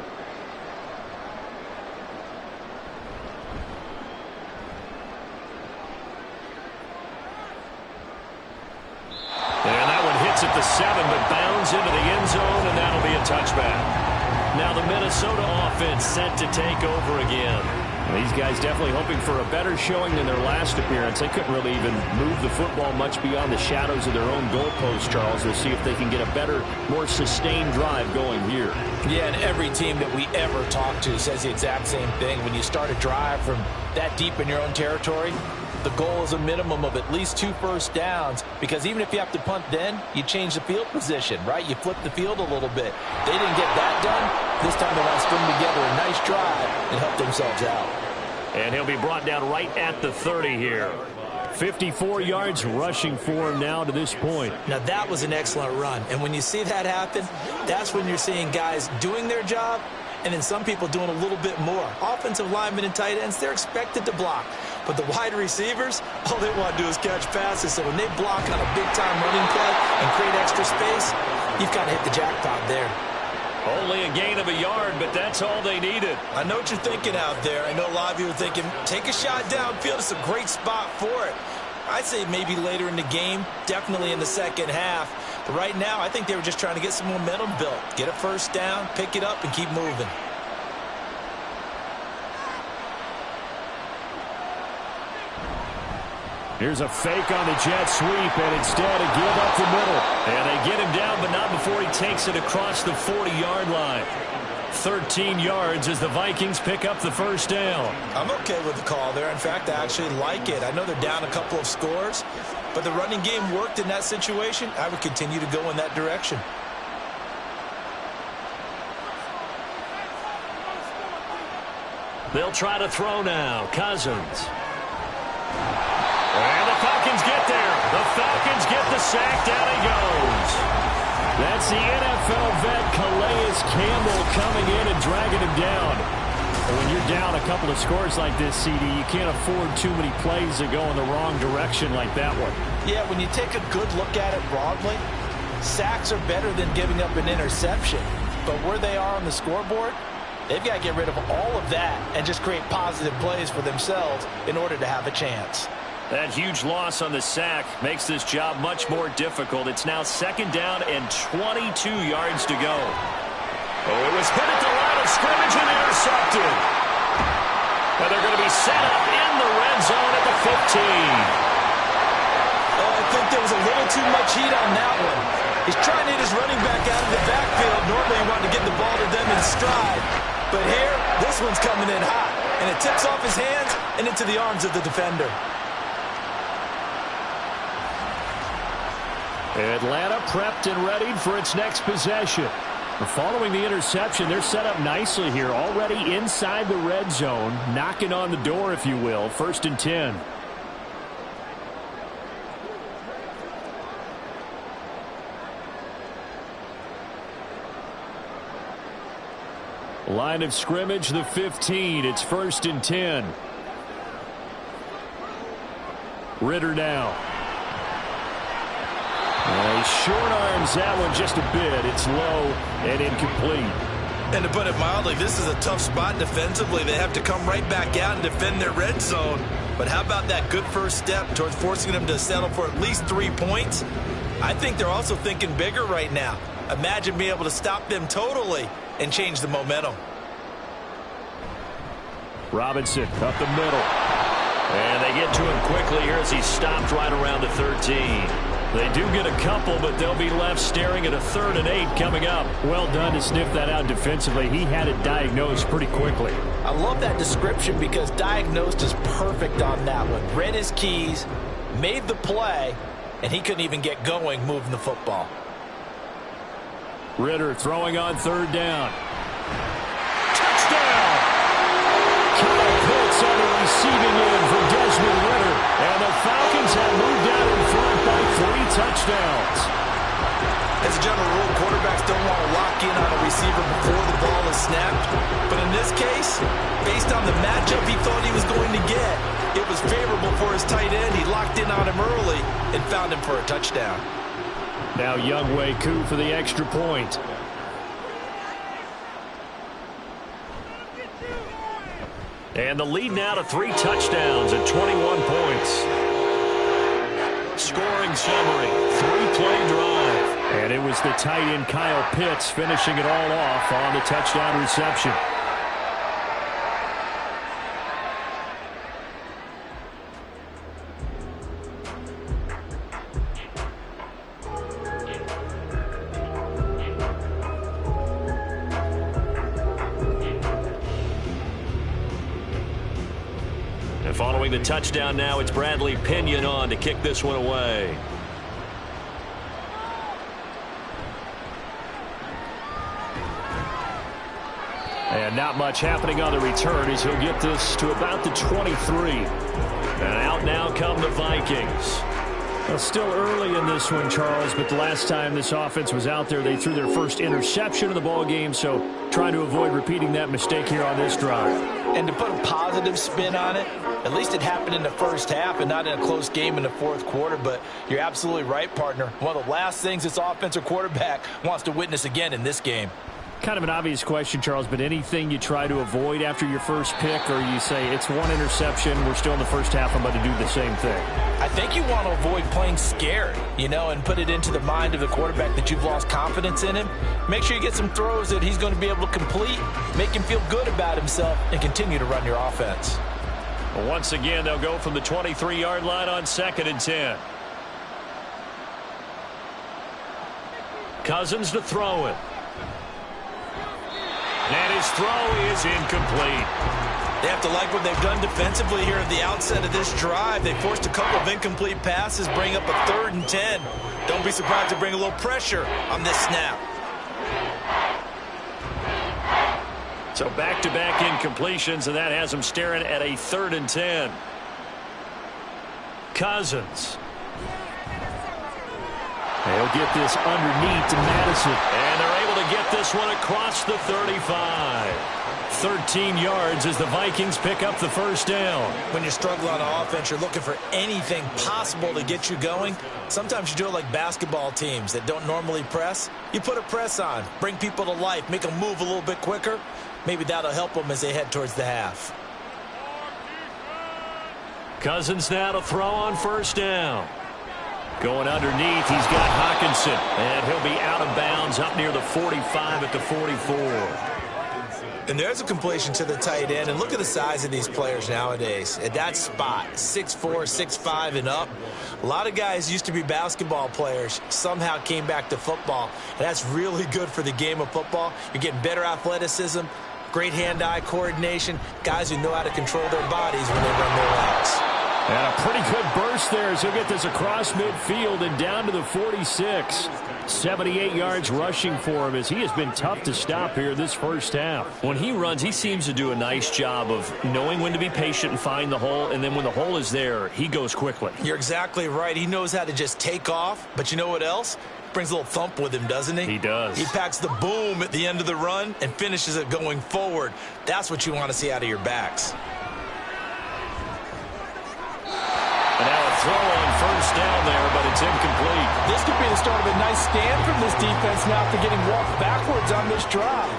And that one hits at the 7, but bounds into the end zone, and that'll be a touchback. Now the Minnesota offense set to take over again. These guys definitely hoping for a better showing than their last appearance. They couldn't really even move the football much beyond the shadows of their own goalpost, Charles. We'll see if they can get a better, more sustained drive going here. Yeah, and every team that we ever talk to says the exact same thing. When you start a drive from that deep in your own territory, the goal is a minimum of at least 2 first downs, because even if you have to punt then, you change the field position, right? You flip the field a little bit. They didn't get that done. This time they want to string together a nice drive and help themselves out. And he'll be brought down right at the 30 here. 54 yards rushing for him now to this point. Now that was an excellent run. And when you see that happen, that's when you're seeing guys doing their job and then some people doing a little bit more. Offensive linemen and tight ends, they're expected to block. But the wide receivers, all they want to do is catch passes. So when they block on a big-time running play and create extra space, you've got to hit the jackpot there. Only a gain of a yard, but that's all they needed. I know what you're thinking out there. I know a lot of you are thinking, take a shot downfield. It's a great spot for it. I'd say maybe later in the game, definitely in the second half. But right now, I think they were just trying to get some momentum built. Get a first down, pick it up, and keep moving. Here's a fake on the jet sweep, and instead a give up the middle. And they get him down, but not before he takes it across the 40-yard line. 13 yards as the Vikings pick up the first down. I'm okay with the call there. In fact, I actually like it. I know they're down a couple of scores, but the running game worked in that situation. I would continue to go in that direction. They'll try to throw now. Cousins. And the Falcons get there. The Falcons get the sack. Down he goes. That's the NFL vet Calais Campbell coming in and dragging him down. And when you're down a couple of scores like this, CD, you can't afford too many plays that go in the wrong direction like that one. Yeah, when you take a good look at it broadly, sacks are better than giving up an interception. But where they are on the scoreboard, they've got to get rid of all of that and just create positive plays for themselves in order to have a chance. That huge loss on the sack makes this job much more difficult. It's now 2nd down and 22 yards to go. Oh, it was hit at the line of scrimmage and intercepted. Now they're going to be set up in the red zone at the 15. Oh, I think there was a little too much heat on that one. He's trying to hit his running back out of the backfield. Normally he wanted to get the ball to them in stride. But here, this one's coming in hot. And it tips off his hands and into the arms of the defender. Atlanta prepped and readied for its next possession. Following the interception, they're set up nicely here, already inside the red zone, knocking on the door, if you will. 1st and 10. Line of scrimmage, the 15. It's 1st and 10. Ritter now. He short arms that one just a bit. It's low and incomplete. And to put it mildly, this is a tough spot defensively. They have to come right back out and defend their red zone. But how about that good first step towards forcing them to settle for at least 3 points? I think they're also thinking bigger right now. Imagine being able to stop them totally and change the momentum. Robinson up the middle. And they get to him quickly here as he's stopped right around the 13. They do get a couple, but they'll be left staring at a 3rd and 8 coming up. Well done to sniff that out defensively. He had it diagnosed pretty quickly. I love that description because diagnosed is perfect on that one. Read his keys, made the play, and he couldn't even get going moving the football. Ritter throwing on 3rd down. Touchdown! Kyle Pitts on the receiving end for Desmond Ritter. And the Falcons have moved out in front by 3 touchdowns. As a general rule, quarterbacks don't want to lock in on a receiver before the ball is snapped. But in this case, based on the matchup he thought he was going to get, it was favorable for his tight end. He locked in on him early and found him for a touchdown. Now Younghoe Koo for the extra point. And the lead now to 3 touchdowns at 21 points. Scoring summary, 3-play drive. And it was the tight end Kyle Pitts finishing it all off on the touchdown reception. Following the touchdown now, it's Bradley Pinion on to kick this one away. And not much happening on the return as he'll get this to about the 23. And out now come the Vikings. Well, still early in this one, Charles, but the last time this offense was out there, they threw their first interception of the ball game, so trying to avoid repeating that mistake here on this drive. And to put a positive spin on it, at least it happened in the first half and not in a close game in the fourth quarter, but you're absolutely right, partner. One of the last things this offensive quarterback wants to witness again in this game. Kind of an obvious question, Charles, but anything you try to avoid after your first pick, or you say it's one interception, we're still in the first half, I'm about to do the same thing? I think you want to avoid playing scared, and put it into the mind of the quarterback that you've lost confidence in him. Make sure you get some throws that he's going to be able to complete, make him feel good about himself, and continue to run your offense. Well, once again, they'll go from the 23-yard line on 2nd and 10. Cousins to throw it. And his throw is incomplete. They have to like what they've done defensively here at the outset of this drive. They forced a couple of incomplete passes, bring up a 3rd and 10. Don't be surprised to bring a little pressure on this snap. So back-to-back incompletions, and that has them staring at a 3rd and 10. Cousins. They'll get this underneath to Madison. And they're able to get this one across the 35. 13 yards as the Vikings pick up the first down. When you struggle on offense, you're looking for anything possible to get you going. Sometimes you do it like basketball teams that don't normally press. You put a press on, bring people to life, make them move a little bit quicker. Maybe that'll help them as they head towards the half. Cousins now to throw on first down. Going underneath, he's got Hockenson, and he'll be out of bounds up near the 45 at the 44. And there's a completion to the tight end. And look at the size of these players nowadays. At that spot, 6'4", 6'5", and up. A lot of guys used to be basketball players, somehow came back to football. And that's really good for the game of football. You're getting better athleticism, great hand-eye coordination, guys who know how to control their bodies when they run their routes. And a pretty good burst there as he'll get this across midfield and down to the 46. 78 yards rushing for him as he has been tough to stop here this first half. When he runs, he seems to do a nice job of knowing when to be patient and find the hole, and then when the hole is there, he goes quickly. You're exactly right. He knows how to just take off, but you know what else? Brings a little thump with him, doesn't he? He does. He packs the boom at the end of the run and finishes it going forward. That's what you want to see out of your backs. And now a throw on first down there, but it's incomplete. This could be the start of a nice stand from this defense now after getting walked backwards on this drive.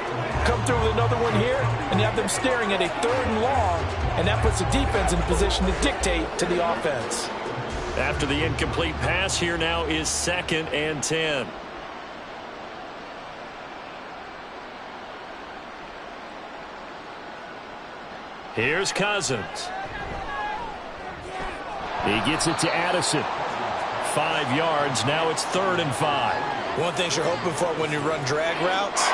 Come through with another one here, and you have them staring at a 3rd and long, and that puts the defense in a position to dictate to the offense. After the incomplete pass, here now is 2nd and 10. Here's Cousins. He gets it to Addison. 5 yards. Now it's 3rd and 5. One thing you're hoping for when you run drag routes,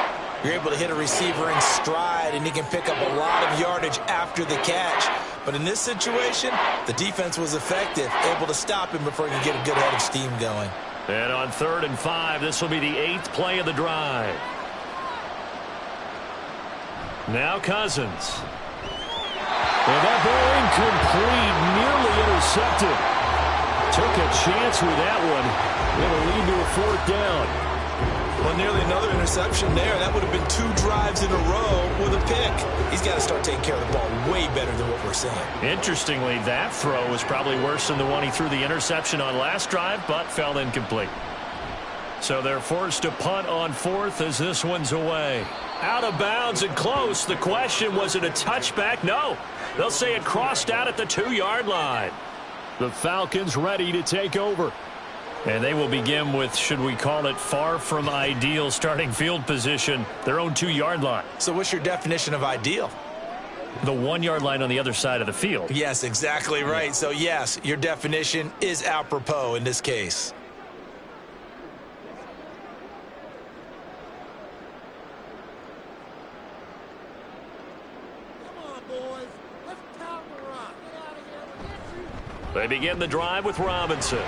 you're able to hit a receiver in stride, and he can pick up a lot of yardage after the catch. But in this situation, the defense was effective, able to stop him before he could get a good head of steam going. And on 3rd and 5, this will be the 8th play of the drive. Now Cousins. And that ball incomplete, nearly intercepted. Took a chance with that one. It'll lead to a 4th down. Well, nearly another interception there. That would have been 2 drives in a row with a pick. He's got to start taking care of the ball way better than what we're seeing. Interestingly, that throw was probably worse than the one he threw the interception on last drive, but fell incomplete. So they're forced to punt on 4th as this one's away. Out of bounds and close. The question, was it a touchback? No. They'll say it crossed out at the 2-yard line. The Falcons ready to take over. And they will begin with, should we call it, far from ideal starting field position, their own 2-yard line. So what's your definition of ideal? The 1-yard line on the other side of the field. Yes, exactly right. So, yes, your definition is apropos in this case. They begin the drive with Robinson.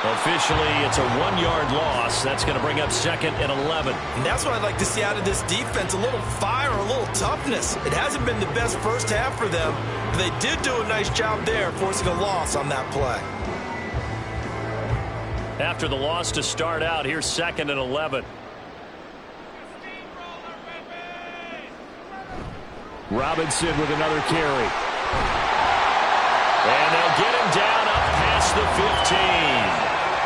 Officially, it's a 1-yard loss. That's going to bring up 2nd and 11. And that's what I'd like to see out of this defense, a little fire, a little toughness. It hasn't been the best first half for them, but they did do a nice job there, forcing a loss on that play. After the loss to start out, here's 2nd and 11. Robinson with another carry. And they'll get him down up past the 15.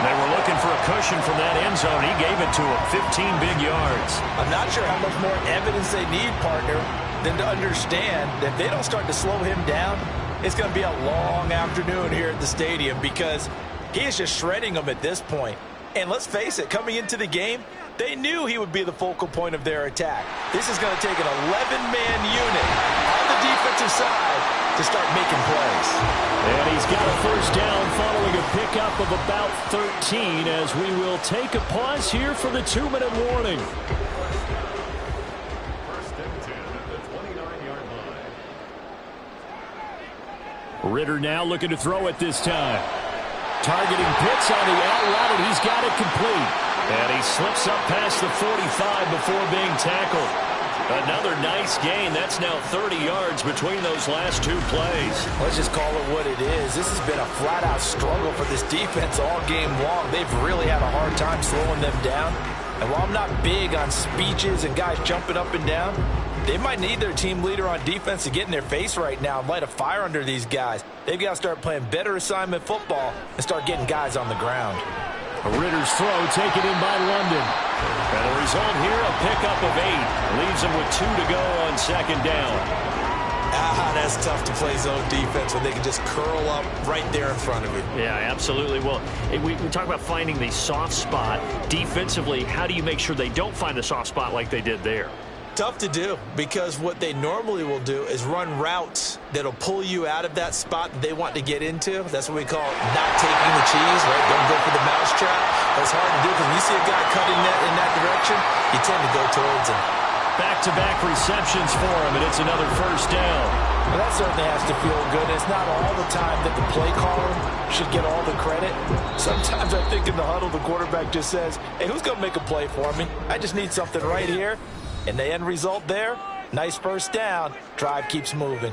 They were looking for a cushion from that end zone. He gave it to him, 15 big yards. I'm not sure how much more evidence they need, partner, than to understand that if they don't start to slow him down, it's going to be a long afternoon here at the stadium because he is just shredding them at this point. And let's face it, coming into the game, they knew he would be the focal point of their attack. This is going to take an 11-man unit on the defensive side to start making plays. And he's got a first down following a pickup of about 13 as we will take a pause here for the 2-minute warning. First and 10 at the 29-yard line. Ritter now looking to throw it this time. Targeting Pitts on the out route, and he's got it complete. And he slips up past the 45 before being tackled. Another nice gain. That's now 30 yards between those last 2 plays. Let's just call it what it is. This has been a flat-out struggle for this defense all game long. They've really had a hard time slowing them down. And while I'm not big on speeches and guys jumping up and down, they might need their team leader on defense to get in their face right now and light a fire under these guys. They've got to start playing better assignment football and start getting guys on the ground. Ritter's throw taken in by London. And the result here, a pickup of 8. Leaves him with 2 to go on 2nd down. That's tough to play zone defense when they can just curl up right there in front of you. Yeah, absolutely. Well, we talk about finding the soft spot. Defensively, how do you make sure they don't find the soft spot like they did there? Tough to do, because what they normally will do is run routes that'll pull you out of that spot that they want to get into. That's what we call not taking the cheese, right? Don't go for the mousetrap. That's hard to do, because when you see a guy cutting in that direction, you tend to go towards him. Back-to-back receptions for him, and it's another first down. Well, that certainly has to feel good. It's not all the time that the play caller should get all the credit. Sometimes I think in the huddle, the quarterback just says, hey, who's going to make a play for me? I just need something right here. And the end result there, nice first down. Drive keeps moving.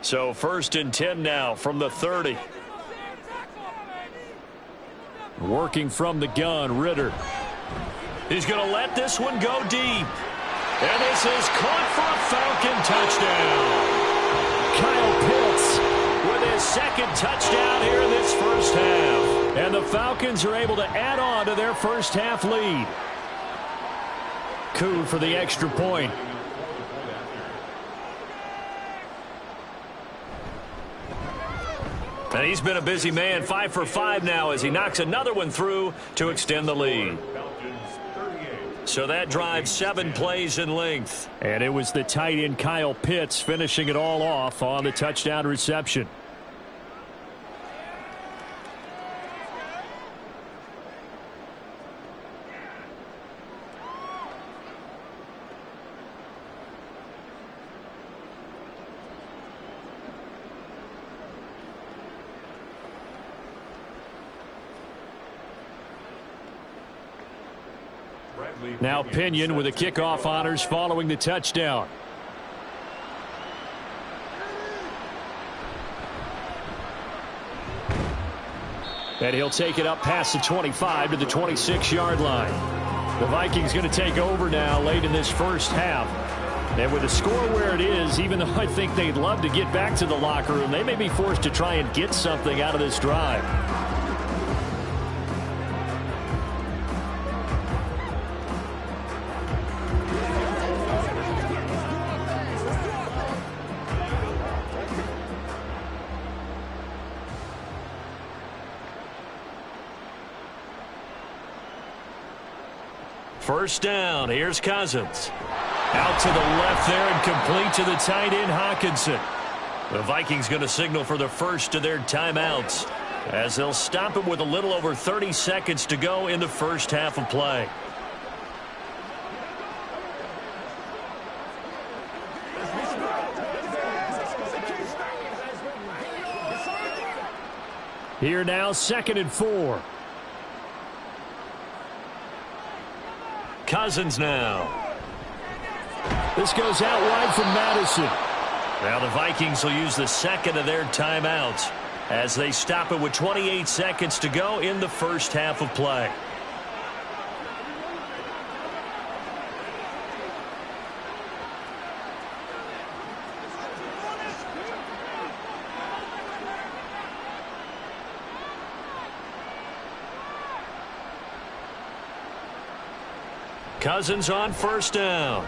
So 1st and 10 now from the 30. Working from the gun, Ritter. He's going to let this one go deep. And this is caught for a Falcon touchdown. Kyle Pitts with his second touchdown here in this first half. And the Falcons are able to add on to their first half lead. Coup for the extra point. And he's been a busy man, 5 for 5 now as he knocks another one through to extend the lead. So that drives 7 plays in length. And it was the tight end Kyle Pitts finishing it all off on the touchdown reception. Now Pinion with the kickoff honors following the touchdown. And he'll take it up past the 25 to the 26-yard line. The Vikings going to take over now late in this first half. And with the score where it is, even though I think they'd love to get back to the locker room, they may be forced to try and get something out of this drive. First down, here's Cousins. Out to the left there and complete to the tight end, Hawkinson. The Vikings going to signal for the first of their timeouts as they'll stop it with a little over 30 seconds to go in the first half of play. Here now, 2nd and 4. Cousins now. This goes out wide from Madison. Now the Vikings will use the second of their timeouts as they stop it with 28 seconds to go in the first half of play. Cousins on first down.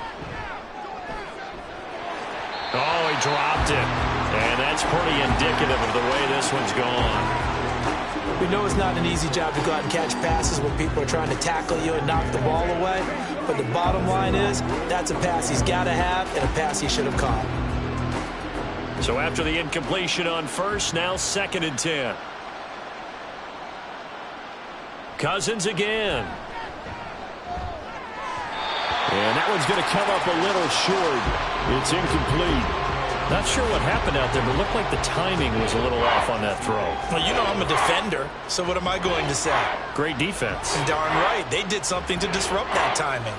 Oh, he dropped it. And that's pretty indicative of the way this one's gone. We know it's not an easy job to go out and catch passes when people are trying to tackle you and knock the ball away. But the bottom line is, that's a pass he's got to have and a pass he should have caught. So after the incompletion on first, now 2nd and 10. Cousins again. And that one's going to come up a little short. It's incomplete. Not sure what happened out there, but it looked like the timing was a little off on that throw. Well, you know I'm a defender, so what am I going to say? Great defense. Darn right. They did something to disrupt that timing.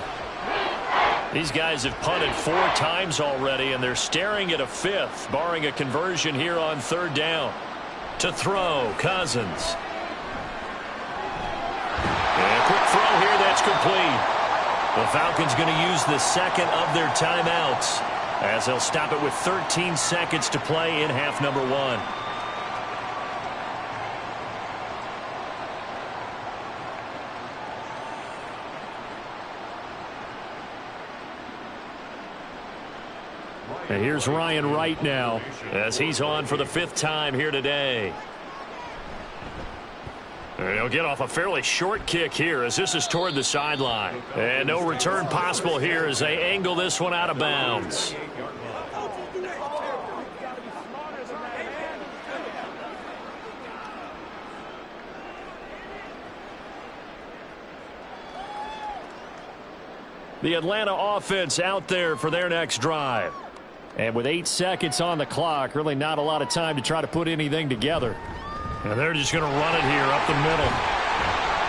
These guys have punted 4 times already, and they're staring at a 5th, barring a conversion here on 3rd down. To throw, Cousins. And a quick throw here, that's complete. The Falcons going to use the second of their timeouts as they'll stop it with 13 seconds to play in half number 1. And here's Ryan Wright now as he's on for the 5th time here today. And he'll get off a fairly short kick here as this is toward the sideline. And no return possible here as they angle this one out of bounds. The Atlanta offense out there for their next drive. And with 8 seconds on the clock, really not a lot of time to try to put anything together. And they're just going to run it here up the middle.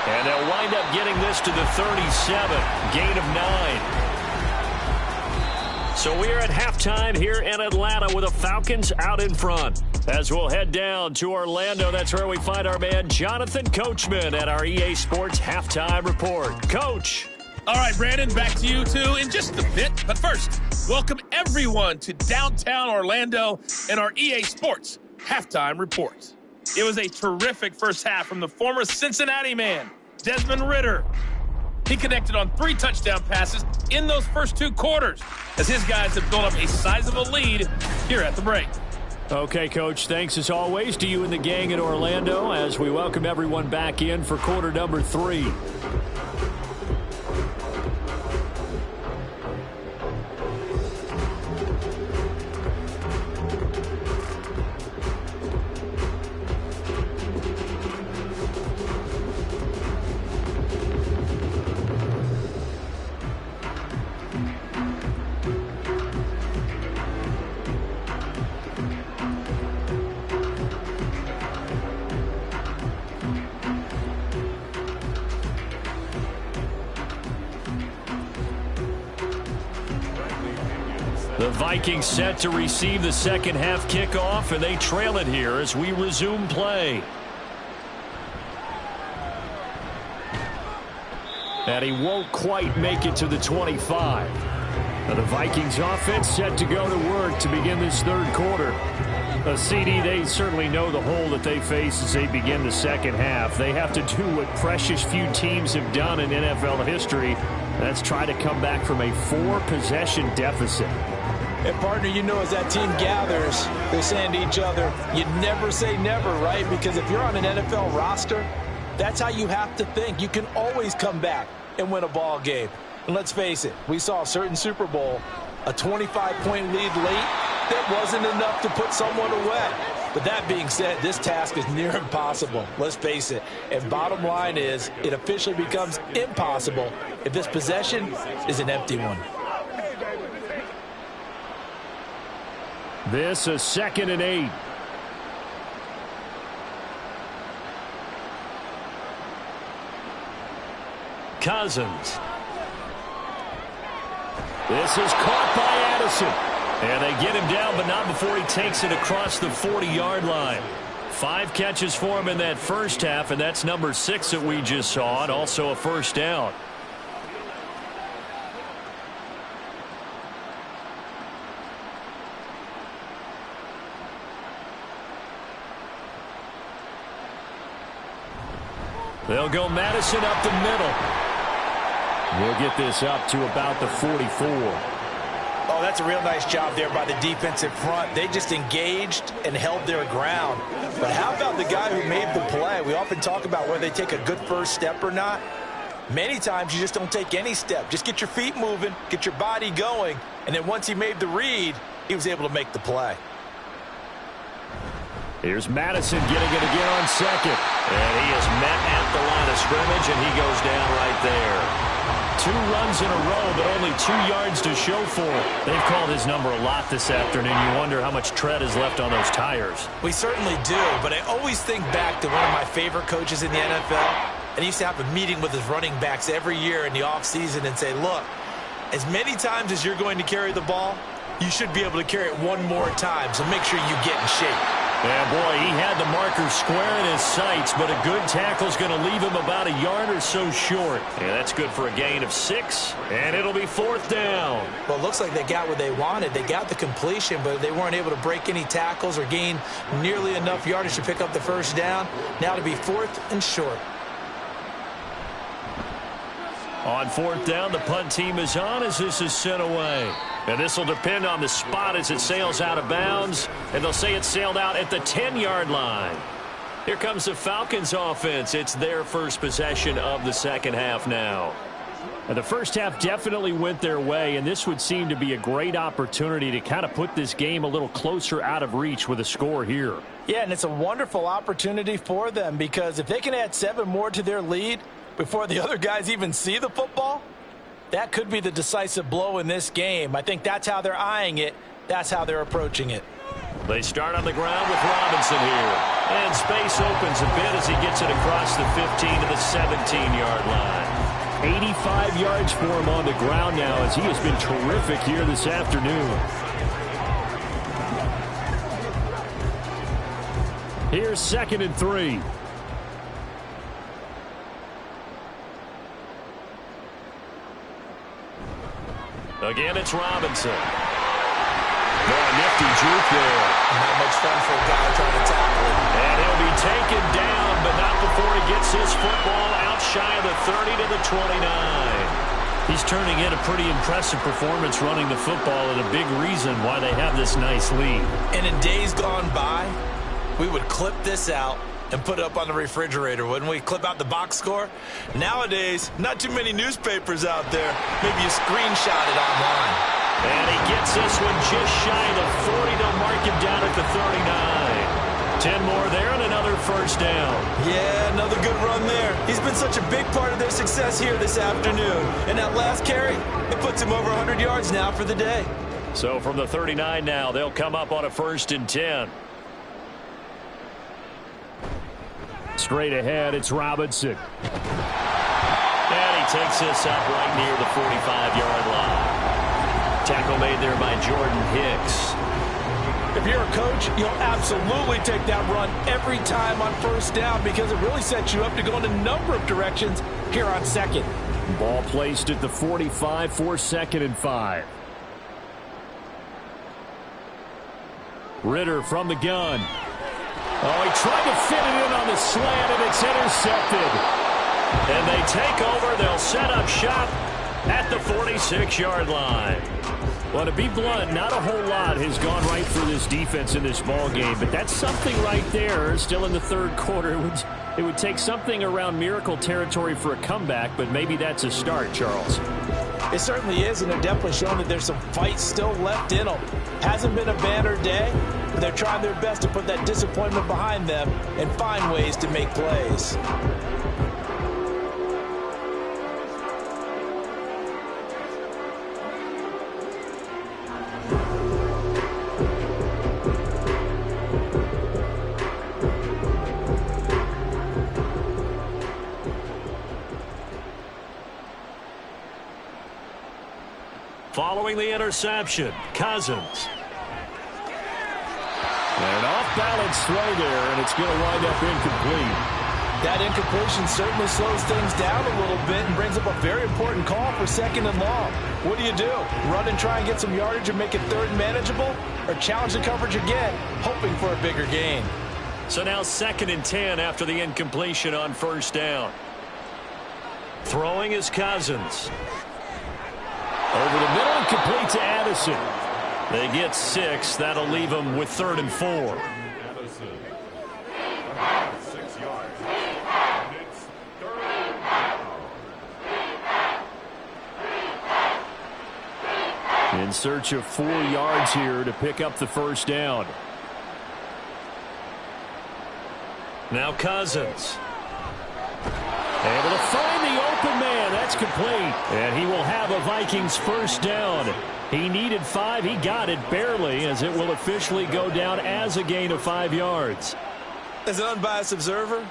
And they'll wind up getting this to the 37, gain of 9. So we're at halftime here in Atlanta with the Falcons out in front. As we'll head down to Orlando, that's where we find our man Jonathan Coachman at our EA Sports Halftime Report. Coach. All right, Brandon, back to you two in just a bit. But first, welcome everyone to downtown Orlando and our EA Sports Halftime Report. It was a terrific first half from the former Cincinnati man, Desmond Ridder. He connected on 3 touchdown passes in those first 2 quarters as his guys have built up a sizable lead here at the break. Okay, Coach, thanks as always to you and the gang in Orlando as we welcome everyone back in for quarter number 3. The Vikings set to receive the second half kickoff, and they trail it here as we resume play. And he won't quite make it to the 25. Now the Vikings offense set to go to work to begin this third quarter. A CD, they certainly know the hole that they face as they begin the second half. They have to do what precious few teams have done in NFL history. That's try to come back from a 4-possession deficit. And, partner, you know, as that team gathers, they're saying to each other, you never say never, right? Because if you're on an NFL roster, that's how you have to think. You can always come back and win a ball game. And let's face it, we saw a certain Super Bowl, a 25-point lead late, that wasn't enough to put someone away. But that being said, this task is near impossible. Let's face it. And bottom line is, it officially becomes impossible if this possession is an empty one. This is 2nd and 8. Cousins. This is caught by Addison. And they get him down, but not before he takes it across the 40-yard line. 5 catches for him in that first half, and that's number 6 that we just saw, and also a first down. They'll go Madison up the middle. We'll get this up to about the 44. Oh, that's a real nice job there by the defensive front. They just engaged and held their ground. But how about the guy who made the play? We often talk about whether they take a good first step or not. Many times you just don't take any step. Just get your feet moving, get your body going, and then once he made the read, he was able to make the play. Here's Madison getting it again on second. And he is met at the line of scrimmage, and he goes down right there. 2 runs in a row, but only 2 yards to show for it. They've called his number a lot this afternoon. You wonder how much tread is left on those tires. We certainly do, but I always think back to one of my favorite coaches in the NFL, and he used to have a meeting with his running backs every year in the offseason and say, look, as many times as you're going to carry the ball, you should be able to carry it one more time, so make sure you get in shape. Yeah, boy, he had the marker square in his sights, but a good tackle's going to leave him about a yard or so short. And that's good for a gain of 6, and it'll be 4th down. Well, it looks like they got what they wanted. They got the completion, but they weren't able to break any tackles or gain nearly enough yardage to pick up the first down. Now to be 4th and short. On 4th down, the punt team is on as this is sent away. And this will depend on the spot as it sails out of bounds. And they'll say it sailed out at the 10-yard line. Here comes the Falcons offense. It's their first possession of the second half now. And the first half definitely went their way, and this would seem to be a great opportunity to kind of put this game a little closer out of reach with a score here. Yeah, and it's a wonderful opportunity for them because if they can add 7 more to their lead before the other guys even see the football, that could be the decisive blow in this game. I think that's how they're eyeing it. That's how they're approaching it. They start on the ground with Robinson here. And space opens a bit as he gets it across the 15 to the 17-yard line. 85 yards for him on the ground now as he has been terrific here this afternoon. Here's 2nd and 3. Again, it's Robinson. Oh, nifty juke there. Not much fun for a guy trying to tackle him. And he'll be taken down, but not before he gets his football out shy of the 30 to the 29. He's turning in a pretty impressive performance running the football and a big reason why they have this nice lead. And in days gone by, we would clip this out and put it up on the refrigerator, wouldn't we? Clip out the box score. Nowadays, not too many newspapers out there. Maybe you screenshot it online. And he gets this one just shy of the 40. They'll mark him down at the 39. 10 more there and another first down. Yeah, another good run there. He's been such a big part of their success here this afternoon. And that last carry, it puts him over 100 yards now for the day. So from the 39 now, they'll come up on a 1st and 10. Straight ahead, it's Robinson. And he takes this up right near the 45-yard line. Tackle made there by Jordan Hicks. If you're a coach, you'll absolutely take that run every time on 1st down because it really sets you up to go in a number of directions here on 2nd. Ball placed at the 45 for 2nd and 5. Ritter from the gun. Oh, he tried to fit it in on the slant, and it's intercepted. And they take over. They'll set up shop at the 46-yard line. Well, to be blunt, not a whole lot has gone right for this defense in this ball game, but that's something right there. Still in the 3rd quarter. It would take something around miracle territory for a comeback, but maybe that's a start, Charles. It certainly is, and they're definitely showing that there's some fight still left in them. Hasn't been a banner day, but they're trying their best to put that disappointment behind them and find ways to make plays. Following the interception, Cousins. An off-balance throw there, and it's going to wind up incomplete. That incompletion certainly slows things down a little bit and brings up a very important call for 2nd and long. What do? Run and try and get some yardage and make it 3rd manageable, or challenge the coverage again, hoping for a bigger gain? So now 2nd and 10 after the incompletion on 1st down. Throwing is Cousins. Over the middle and complete to Addison. They get 6. That'll leave them with 3rd and 4. Addison. 6 yards. And it's 3rd down. In search of 4 yards here to pick up the 1st down. Now Cousins. Able to find the open man. That's complete. And he will have a Vikings 1st down. He needed 5. He got it barely, as it will officially go down as a gain of 5 yards. As an unbiased observer,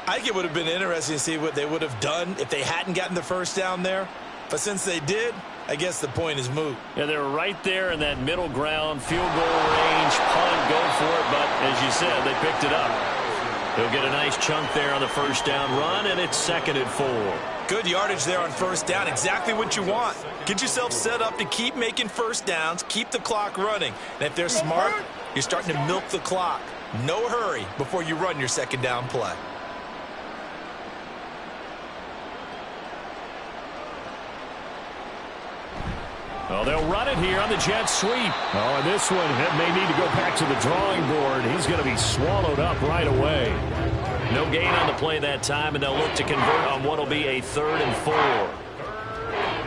I think it would have been interesting to see what they would have done if they hadn't gotten the 1st down there. But since they did, I guess the point is moot. Yeah, they were right there in that middle ground, field goal range, punt, go for it, but as you said, they picked it up. They'll get a nice chunk there on the first down run, and it's 2nd and 4. Good yardage there on first down, exactly what you want. Get yourself set up to keep making first downs, keep the clock running. And if they're smart, you're starting to milk the clock. No hurry before you run your second down play. Oh, they'll run it here on the jet sweep. Oh, and this one may need to go back to the drawing board. He's going to be swallowed up right away. No gain on the play that time, and they'll look to convert on what will be a 3rd and 4.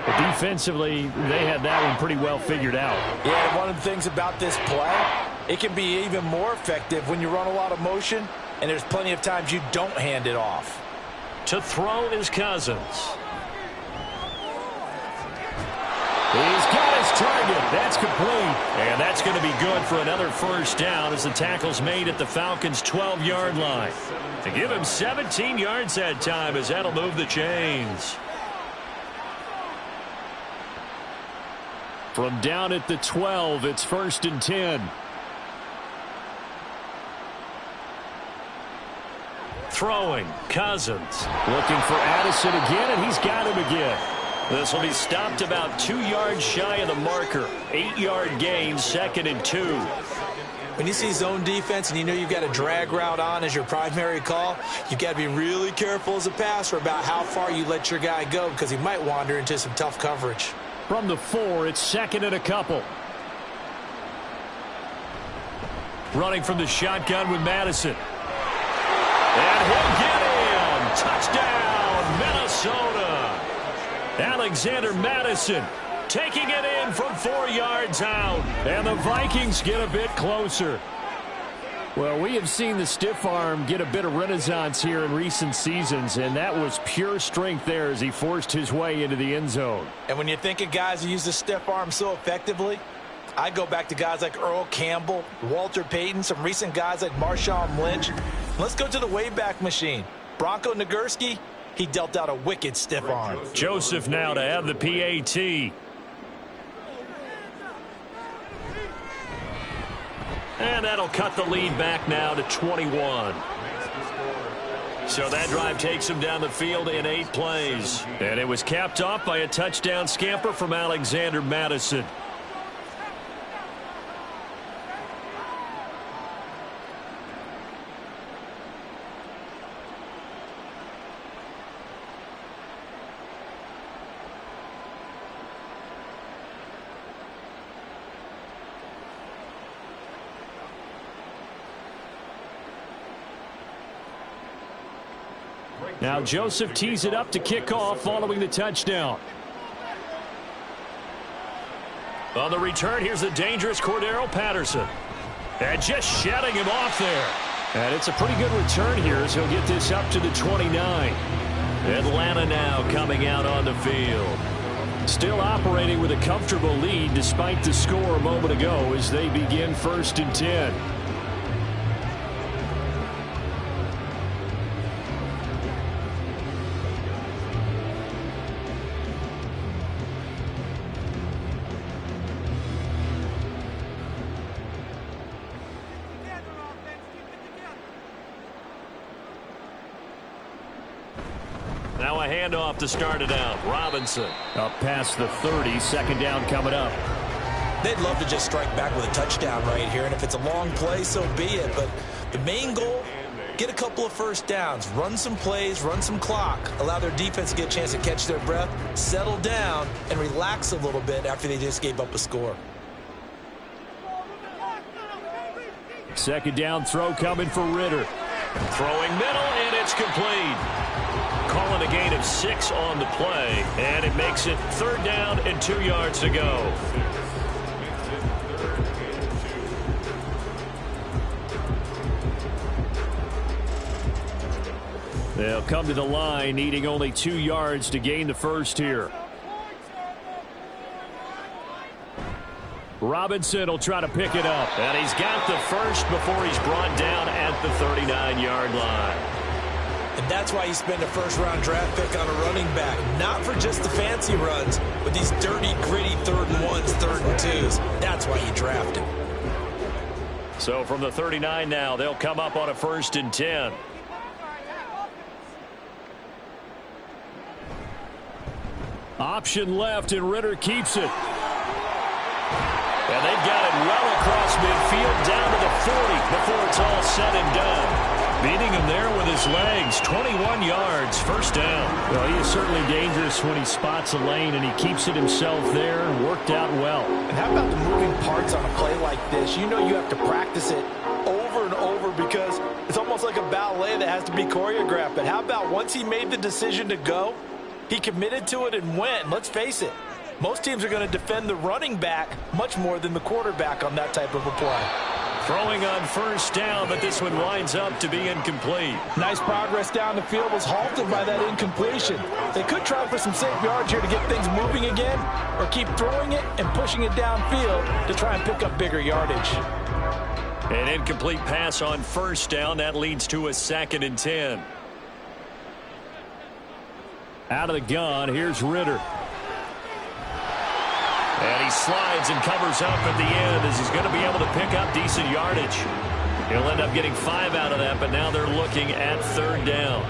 But defensively, they had that one pretty well figured out. Yeah, one of the things about this play, it can be even more effective when you run a lot of motion, and there's plenty of times you don't hand it off. To throw is Cousins. He's got his target. That's complete. And that's going to be good for another first down as the tackle's made at the Falcons' 12-yard line. To give him 17 yards that time as that'll move the chains. From down at the 12, it's 1st and 10. Throwing, Cousins. Looking for Addison again, and he's got him again. This will be stopped about 2 yards shy of the marker. 8-yard gain, 2nd and 2. When you see zone defense and you know you've got a drag route on as your primary call, you've got to be really careful as a passer about how far you let your guy go because he might wander into some tough coverage. From the 4, it's 2nd and a couple. Running from the shotgun with Madison. And he'll get in. Touchdown, Minnesota. Alexander Madison taking it in from 4 yards out. And the Vikings get a bit closer. Well, we have seen the stiff arm get a bit of renaissance here in recent seasons, and that was pure strength there as he forced his way into the end zone. And when you think of guys who use the stiff arm so effectively, I go back to guys like Earl Campbell, Walter Payton, some recent guys like Marshawn Lynch. Let's go to the Wayback Machine. Bronco Nagurski, he dealt out a wicked stiff arm. Joseph now to have the PAT. And that'll cut the lead back now to 21. So that drive takes him down the field in 8 plays. And it was capped off by a touchdown scamper from Alexander Madison. Now Joseph tees it up to kick off following the touchdown. On the return, here's the dangerous Cordero Patterson. And just shutting him off there. And it's a pretty good return here as he'll get this up to the 29. Atlanta now coming out on the field. Still operating with a comfortable lead despite the score a moment ago as they begin 1st and 10. Now a handoff to start it out. Robinson. Up past the 30, 2nd down coming up. They'd love to just strike back with a touchdown right here, and if it's a long play, so be it. But the main goal, get a couple of first downs, run some plays, run some clock, allow their defense to get a chance to catch their breath, settle down, and relax a little bit after they just gave up a score. 2nd down throw coming for Ritter. Throwing middle, and it's complete. Calling a gain of 6 on the play, and it makes it 3rd down and 2 yards to go. They'll come to the line needing only 2 yards to gain the first here. Robinson will try to pick it up. And he's got the first before he's brought down at the 39-yard line. And that's why you spend a first-round draft pick on a running back. Not for just the fancy runs, but these dirty, gritty 3rd and 1s, 3rd and 2s. That's why you draft him. So from the 39 now, they'll come up on a 1st and 10. Option left, and Ritter keeps it. And they've got it well across midfield down to the 40 before it's all said and done. Beating him there with his legs, 21 yards, 1st down. Well, he is certainly dangerous when he spots a lane, and he keeps it himself there. Worked out well. And how about the moving parts on a play like this? You know you have to practice it over and over because it's almost like a ballet that has to be choreographed. But how about once he made the decision to go, he committed to it and went. And let's face it, most teams are going to defend the running back much more than the quarterback on that type of a play. Throwing on 1st down, but this one winds up to be incomplete. Nice progress down the field, was halted by that incompletion. They could try for some safe yards here to get things moving again, or keep throwing it and pushing it downfield to try and pick up bigger yardage. An incomplete pass on 1st down. That leads to a 2nd and 10. Out of the gun, here's Ritter. And he slides and covers up at the end as he's going to be able to pick up decent yardage. He'll end up getting 5 out of that, but now they're looking at 3rd down.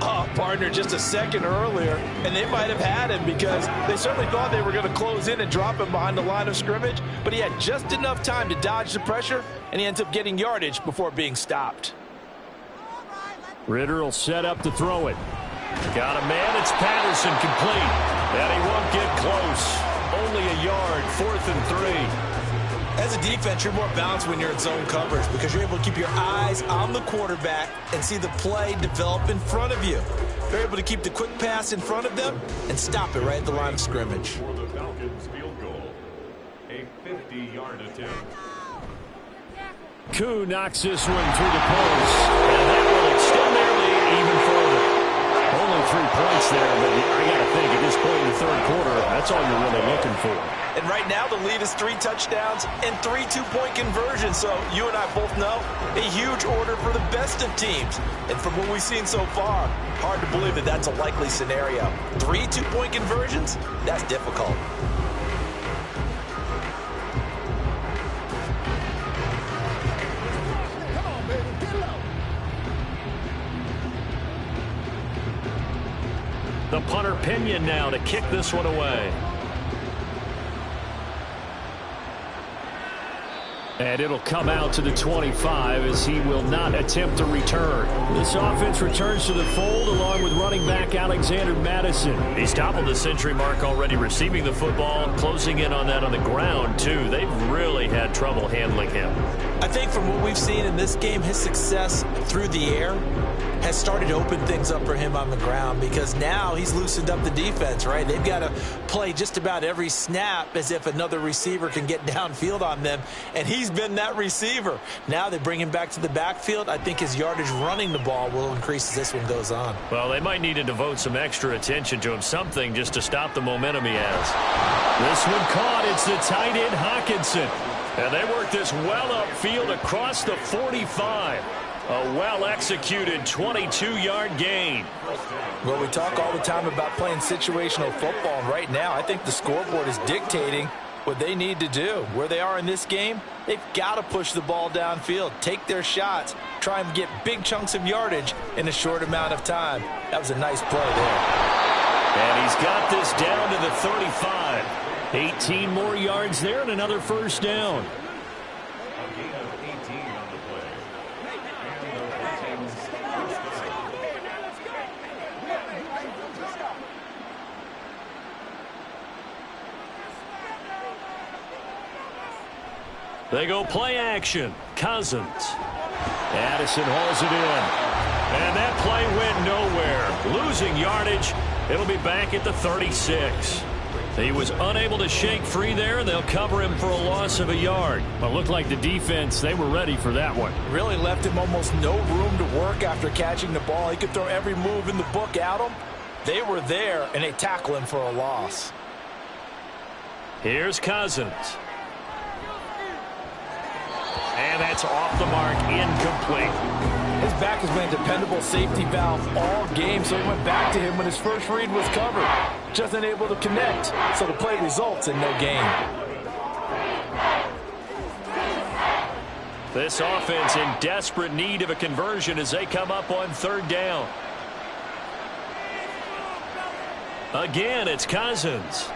Oh, partner, just a second earlier, and they might have had him because they certainly thought they were going to close in and drop him behind the line of scrimmage, but he had just enough time to dodge the pressure, and he ends up getting yardage before being stopped. Ritter will set up to throw it. Got a man, it's Patterson, complete. And he won't get close. Only a yard, 4th and 3. As a defense, you're more balanced when you're in zone coverage because you're able to keep your eyes on the quarterback and see the play develop in front of you. They're able to keep the quick pass in front of them and stop it right at the line of scrimmage. For the Falcons field goal, a 50-yard attempt. Koo knocks this one through the post. And that will extend their lead even further. Only 3 points there, but I got to think at this point in the 3rd quarter, that's all you're really looking for. And right now the lead is 3 touchdowns and 3 2-point conversions. So you and I both know a huge order for the best of teams. And from what we've seen so far, hard to believe that that's a likely scenario. 3 2-point conversions? That's difficult. The punter Pinion now to kick this one away. And it'll come out to the 25 as he will not attempt to return. This offense returns to the fold along with running back Alexander Madison. He's toppled the century mark already receiving the football, closing in on that on the ground, too. They've really had trouble handling him. I think from what we've seen in this game, his success through the air has started to open things up for him on the ground because now he's loosened up the defense, right? They've got to play just about every snap as if another receiver can get downfield on them, and he's been that receiver. Now they bring him back to the backfield. I think his yardage running the ball will increase as this one goes on. Well, they might need to devote some extra attention to him, something just to stop the momentum he has. This one caught. It's the tight end Hawkinson. And they work this well upfield across the 45. A well-executed 22-yard gain. Well, we talk all the time about playing situational football, and right now I think the scoreboard is dictating what they need to do. Where they are in this game, they've got to push the ball downfield, take their shots, try and get big chunks of yardage in a short amount of time. That was a nice play there. And he's got this down to the 35. 18 more yards there and another 1st down. A gain of 18 on the play. They go play action. Cousins. Addison hauls it in. And that play went nowhere. Losing yardage. It'll be back at the 36. He was unable to shake free there, and they'll cover him for a loss of a yard. Well, it looked like the defense, they were ready for that one. Really left him almost no room to work after catching the ball. He could throw every move in the book at him. They were there, and they tackle him for a loss. Here's Cousins. And that's off the mark, incomplete. His back has been a dependable safety valve all game, so he went back to him when his first read was covered. Just unable to connect, so the play results in no gain. This offense in desperate need of a conversion as they come up on third down. Again, it's Cousins.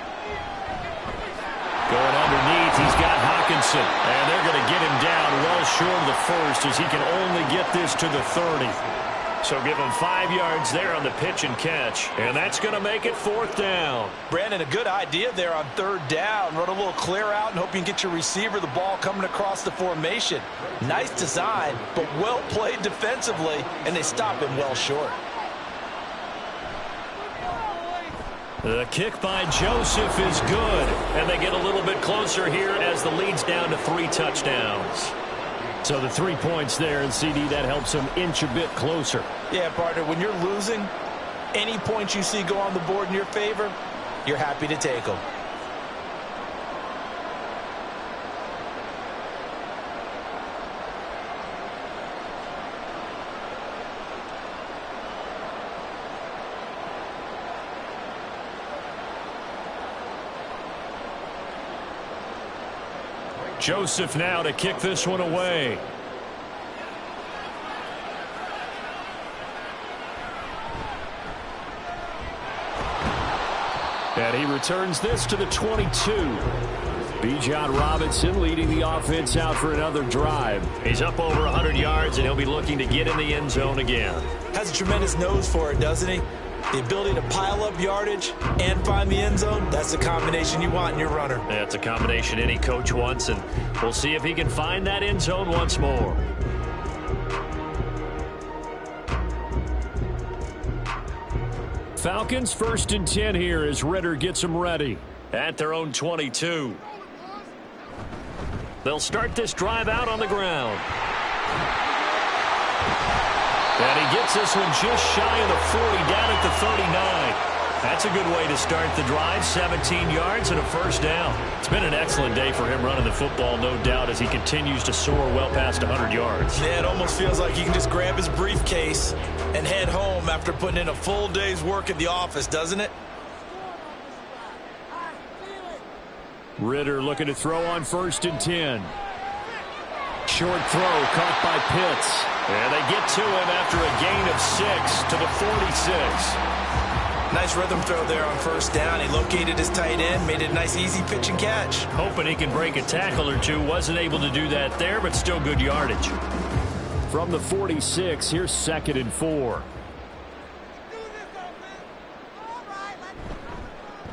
Going underneath, he's got Hawkinson. And they're going to get him down well short of the first as he can only get this to the 30. So give him 5 yards there on the pitch and catch. And that's going to make it fourth down. Brandon, a good idea there on third down. Run a little clear out and hope you can get your receiver the ball coming across the formation. Nice design, but well played defensively, and they stop him well short. The kick by Joseph is good, and they get a little bit closer here as the lead's down to 3 touchdowns. So the 3 points there, and CD, that helps them inch a bit closer. Yeah, partner, when you're losing, any points you see go on the board in your favor, you're happy to take them. Joseph now to kick this one away. And he returns this to the 22. Bijan Robinson leading the offense out for another drive. He's up over 100 yards, and he'll be looking to get in the end zone again. Has a tremendous nose for it, doesn't he? The ability to pile up yardage and find the end zone, that's the combination you want in your runner. That's a combination any coach wants, and we'll see if he can find that end zone once more. Falcons 1st and 10 here as Ritter gets them ready at their own 22. They'll start this drive out on the ground. And he gets this one just shy of the 40, down at the 39. That's a good way to start the drive. 17 yards and a first down. It's been an excellent day for him running the football, no doubt, as he continues to soar well past 100 yards. Yeah, it almost feels like he can just grab his briefcase and head home after putting in a full day's work at the office, doesn't it? Ritter looking to throw on 1st and 10. Short throw caught by Pitts. And they get to him after a gain of 6 to the 46. Nice rhythm throw there on first down. He located his tight end, made it a nice easy pitch and catch. Hoping he can break a tackle or two. Wasn't able to do that there, but still good yardage. From the 46, here's 2nd and 4.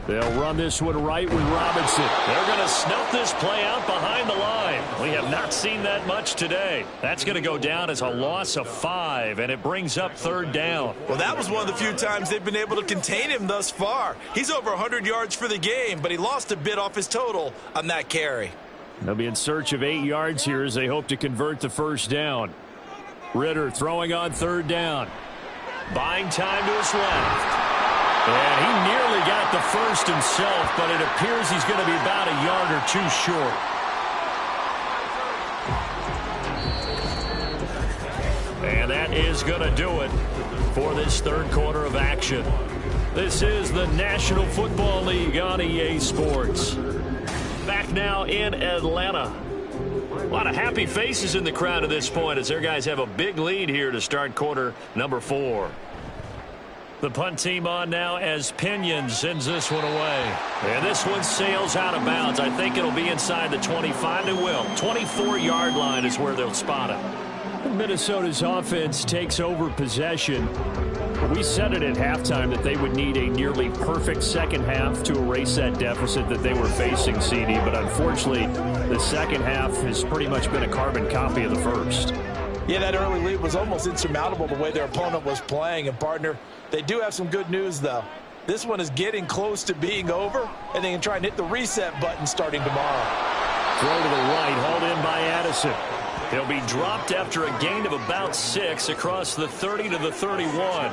They'll run this one right with Robinson. They're going to snuff this play out behind the line. We have not seen that much today. That's going to go down as a loss of 5, and it brings up 3rd down. Well, that was one of the few times they've been able to contain him thus far. He's over 100 yards for the game, but he lost a bit off his total on that carry. They'll be in search of 8 yards here as they hope to convert the first down. Ritter throwing on 3rd down. Buying time to his left. And he nearly got the first himself, but it appears he's going to be about a yard or 2 short. And that is going to do it for this 3rd quarter of action. This is the National Football League on EA Sports. Back now in Atlanta. A lot of happy faces in the crowd at this point as their guys have a big lead here to start quarter number 4. The punt team on now as Pinion sends this one away. And this one sails out of bounds. I think it'll be inside the 25. It will. 24-yard line is where they'll spot it. Minnesota's offense takes over possession. We said it at halftime that they would need a nearly perfect second half to erase that deficit that they were facing, CD. But unfortunately, the second half has pretty much been a carbon copy of the first. Yeah, that early lead was almost insurmountable the way their opponent was playing. And, partner, they do have some good news, though. This one is getting close to being over, and they can try and hit the reset button starting tomorrow. Throw to the right, hauled in by Addison. He'll be dropped after a gain of about 6 across the 30 to the 31.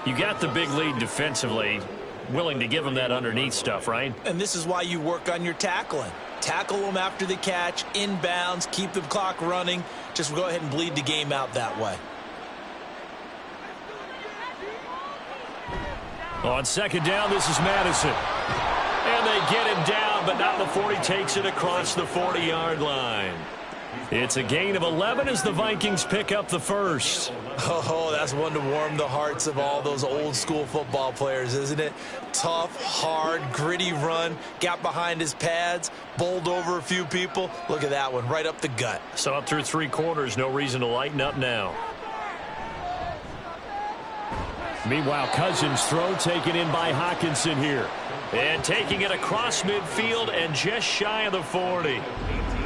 You got the big lead defensively. Willing to give them that underneath stuff, right? And this is why you work on your tackling. Tackle them after the catch, inbounds, keep the clock running. Just go ahead and bleed the game out that way. On second down, this is Madison. And they get him down, but not before he takes it across the 40-yard line. It's a gain of 11 as the Vikings pick up the first. Oh, that's one to warm the hearts of all those old-school football players, isn't it? Tough, hard, gritty run, got behind his pads, bowled over a few people. Look at that one, right up the gut. So up through 3 quarters, no reason to lighten up now. Meanwhile, Cousins' throw taken in by Hawkinson here. And taking it across midfield and just shy of the 40.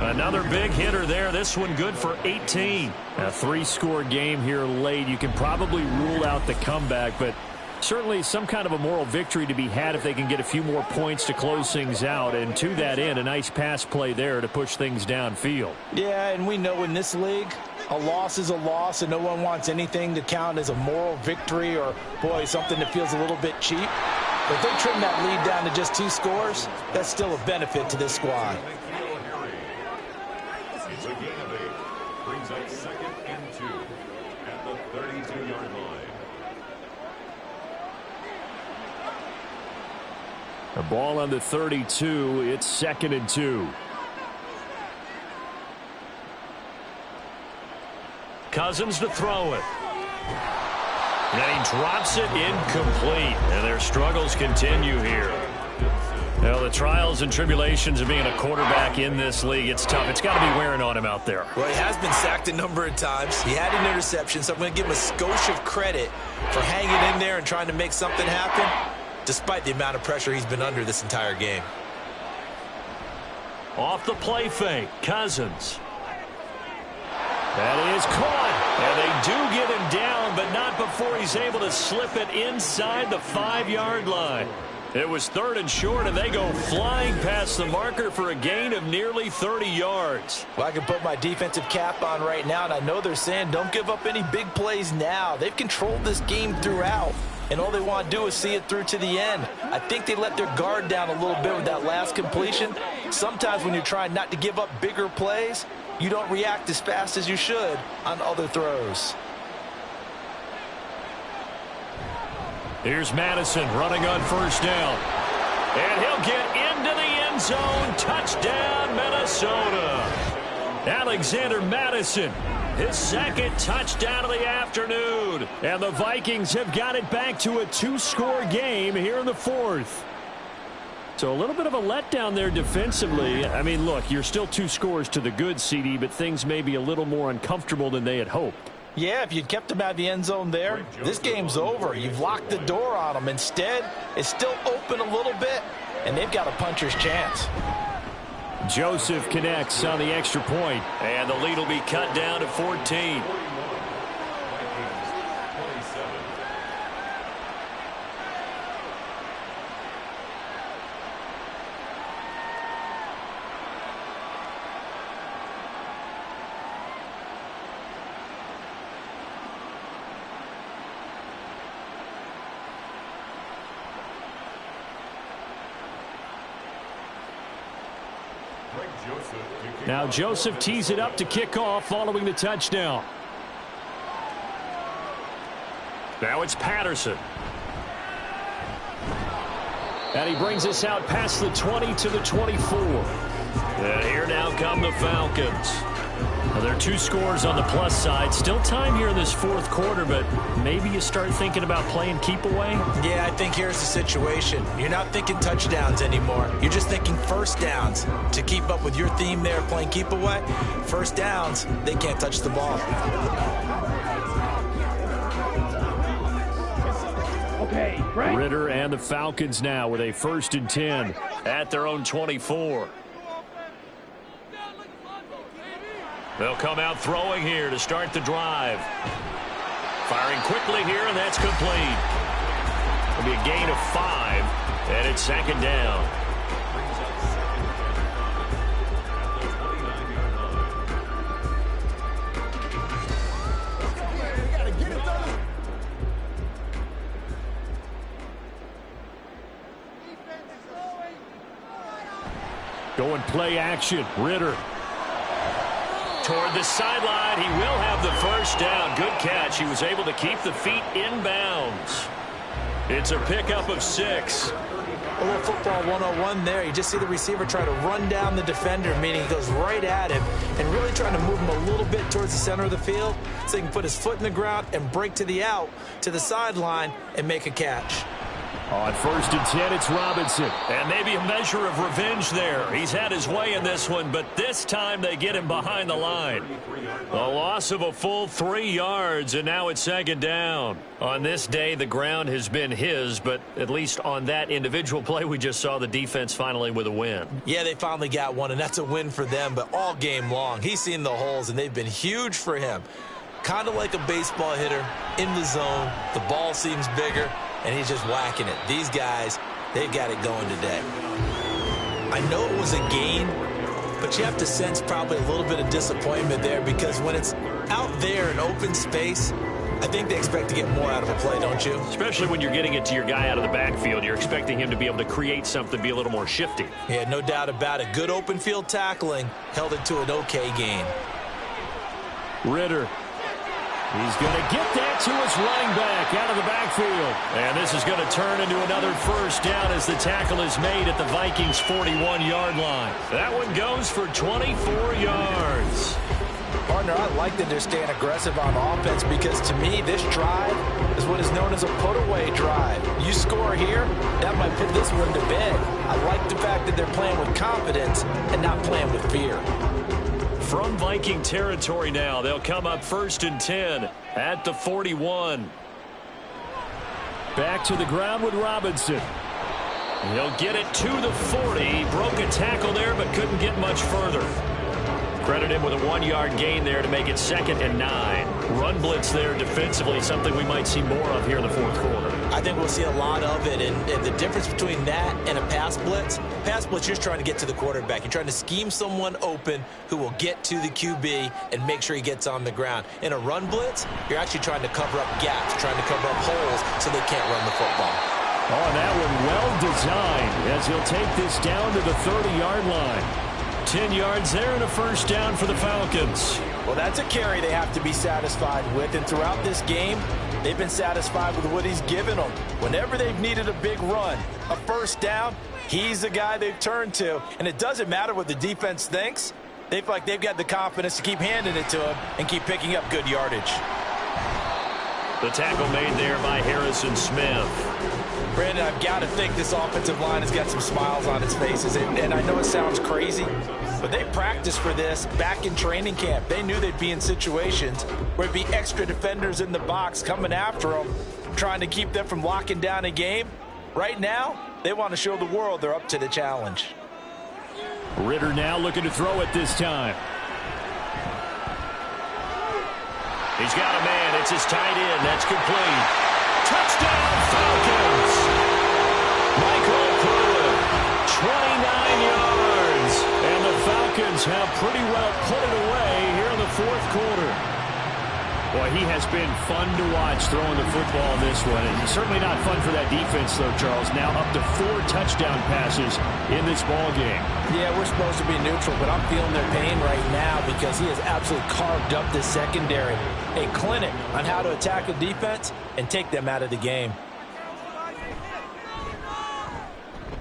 Another big hitter there. This one good for 18. A 3-score game here late. You can probably rule out the comeback, but certainly some kind of a moral victory to be had if they can get a few more points to close things out. And to that end, a nice pass play there to push things downfield. Yeah, and we know in this league, a loss is a loss, and no one wants anything to count as a moral victory or, boy, something that feels a little bit cheap. But if they trim that lead down to just 2 scores, that's still a benefit to this squad. It's a gain of 8. Brings up 2nd and 2 at the 32-yard line. The ball on the 32. It's 2nd and 2. Cousins to throw it. And he drops it incomplete. And their struggles continue here. Well, the trials and tribulations of being a quarterback in this league, it's tough. It's got to be wearing on him out there. Well, he has been sacked a number of times. He had an interception, so I'm going to give him a skosh of credit for hanging in there and trying to make something happen, despite the amount of pressure he's been under this entire game. Off the play fake, Cousins. That is caught. And they do get him down, but not before he's able to slip it inside the 5-yard line. It was 3rd and short, and they go flying past the marker for a gain of nearly 30 yards. Well, I can put my defensive cap on right now, and I know they're saying don't give up any big plays now. They've controlled this game throughout, and all they want to do is see it through to the end. I think they let their guard down a little bit with that last completion. Sometimes when you're trying not to give up bigger plays, you don't react as fast as you should on other throws. Here's Madison running on 1st down. And he'll get into the end zone. Touchdown, Minnesota. Alexander Madison, his 2nd touchdown of the afternoon. And the Vikings have got it back to a 2-score game here in the 4th. So a little bit of a letdown there defensively. I mean, look, you're still 2 scores to the good, CD, but things may be a little more uncomfortable than they had hoped. Yeah, if you'd kept them out of the end zone there, this game's over. You've locked the door on them. Instead, it's still open a little bit, and they've got a puncher's chance. Joseph connects on the extra point, and the lead will be cut down to 14. Now Joseph tees it up to kick off following the touchdown. Now it's Patterson. And he brings us out past the 20 to the 24. And here now come the Falcons. Now there are 2 scores on the plus side. Still time here in this 4th quarter, but maybe you start thinking about playing keep away? Yeah, I think here's the situation. You're not thinking touchdowns anymore. You're just thinking 1st downs. To keep up with your theme there, playing keep away, 1st downs, they can't touch the ball. Okay, right. Ritter and the Falcons now with a 1st and 10 at their own 24. They'll come out throwing here to start the drive. Firing quickly here, and that's complete. It'll be a gain of 5, and it's 2nd down. Going play action, Ritter. Toward the sideline, he will have the 1st down. Good catch. He was able to keep the feet in bounds. It's a pickup of 6. A little football 101 there. You just see the receiver try to run down the defender, meaning he goes right at him and really trying to move him a little bit towards the center of the field so he can put his foot in the ground and break to the out, to the sideline, and make a catch. On 1st and 10, it's Robinson. And maybe a measure of revenge there. He's had his way in this one, but this time they get him behind the line. A loss of a full 3 yards, and now it's 2nd down. On this day, the ground has been his, but at least on that individual play, we just saw the defense finally with a win. Yeah, they finally got one, and that's a win for them, but all game long, he's seen the holes, and they've been huge for him. Kind of like a baseball hitter in the zone. The ball seems bigger, and he's just whacking it. These guys, they've got it going today. I know it was a gain, but you have to sense probably a little bit of disappointment there because when it's out there in open space, I think they expect to get more out of a play, don't you? Especially when you're getting it to your guy out of the backfield. You're expecting him to be able to create something, be a little more shifty. Yeah, no doubt about it. Good open field tackling held it to an okay gain. Ritter. He's going to get that to his running back out of the backfield. And this is going to turn into another 1st down as the tackle is made at the Vikings' 41-yard line. That one goes for 24 yards. Partner, I like that they're staying aggressive on offense because to me, this drive is what is known as a put-away drive. You score here, that might put this one to bed. I like the fact that they're playing with confidence and not playing with fear. From Viking territory now, they'll come up 1st and 10 at the 41. Back to the ground with Robinson. He'll get it to the 40. Broke a tackle there, but couldn't get much further. Credit him with a 1-yard gain there to make it 2nd and 9. Run blitz there defensively, something we might see more of here in the 4th quarter. I think we'll see a lot of it, and the difference between that and a pass blitz, you're just trying to get to the quarterback. You're trying to scheme someone open who will get to the QB and make sure he gets on the ground. In a run blitz, you're actually trying to cover up gaps, trying to cover up holes so they can't run the football. Oh, that one well designed as he'll take this down to the 30-yard line. 10 yards there and a 1st down for the Falcons. Well, that's a carry they have to be satisfied with, and throughout this game, they've been satisfied with what he's given them. Whenever they've needed a big run, a 1st down, he's the guy they've turned to, and it doesn't matter what the defense thinks. They feel like they've got the confidence to keep handing it to him and keep picking up good yardage. The tackle made there by Harrison Smith. Brandon, I've got to think this offensive line has got some smiles on its faces. And I know it sounds crazy, but they practiced for this back in training camp. They knew they'd be in situations where it'd be extra defenders in the box coming after them, trying to keep them from locking down a game. Right now, they want to show the world they're up to the challenge. Ritter now looking to throw it this time. He's got a man. It's his tight end. That's complete. Touchdown, Falcons. Michael Pruitt, 29 yards. And the Falcons have pretty well put it away here in the 4th quarter. Boy, he has been fun to watch throwing the football in this one. And certainly not fun for that defense, though, Charles. Now up to 4 touchdown passes in this ball game. Yeah, we're supposed to be neutral, but I'm feeling their pain right now because he has absolutely carved up this secondary. A clinic on how to attack a defense and take them out of the game.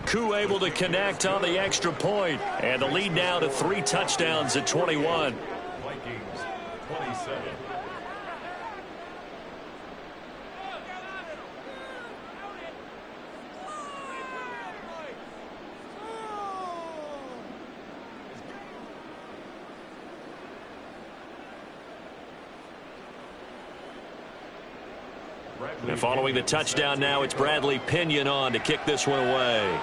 Koo able to connect on the extra point. And the lead now to 3 touchdowns at 21. Vikings 27. And following the touchdown now, it's Bradley Pinion on to kick this one away.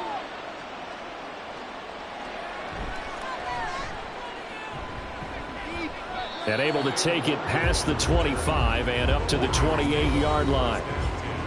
And able to take it past the 25 and up to the 28-yard line.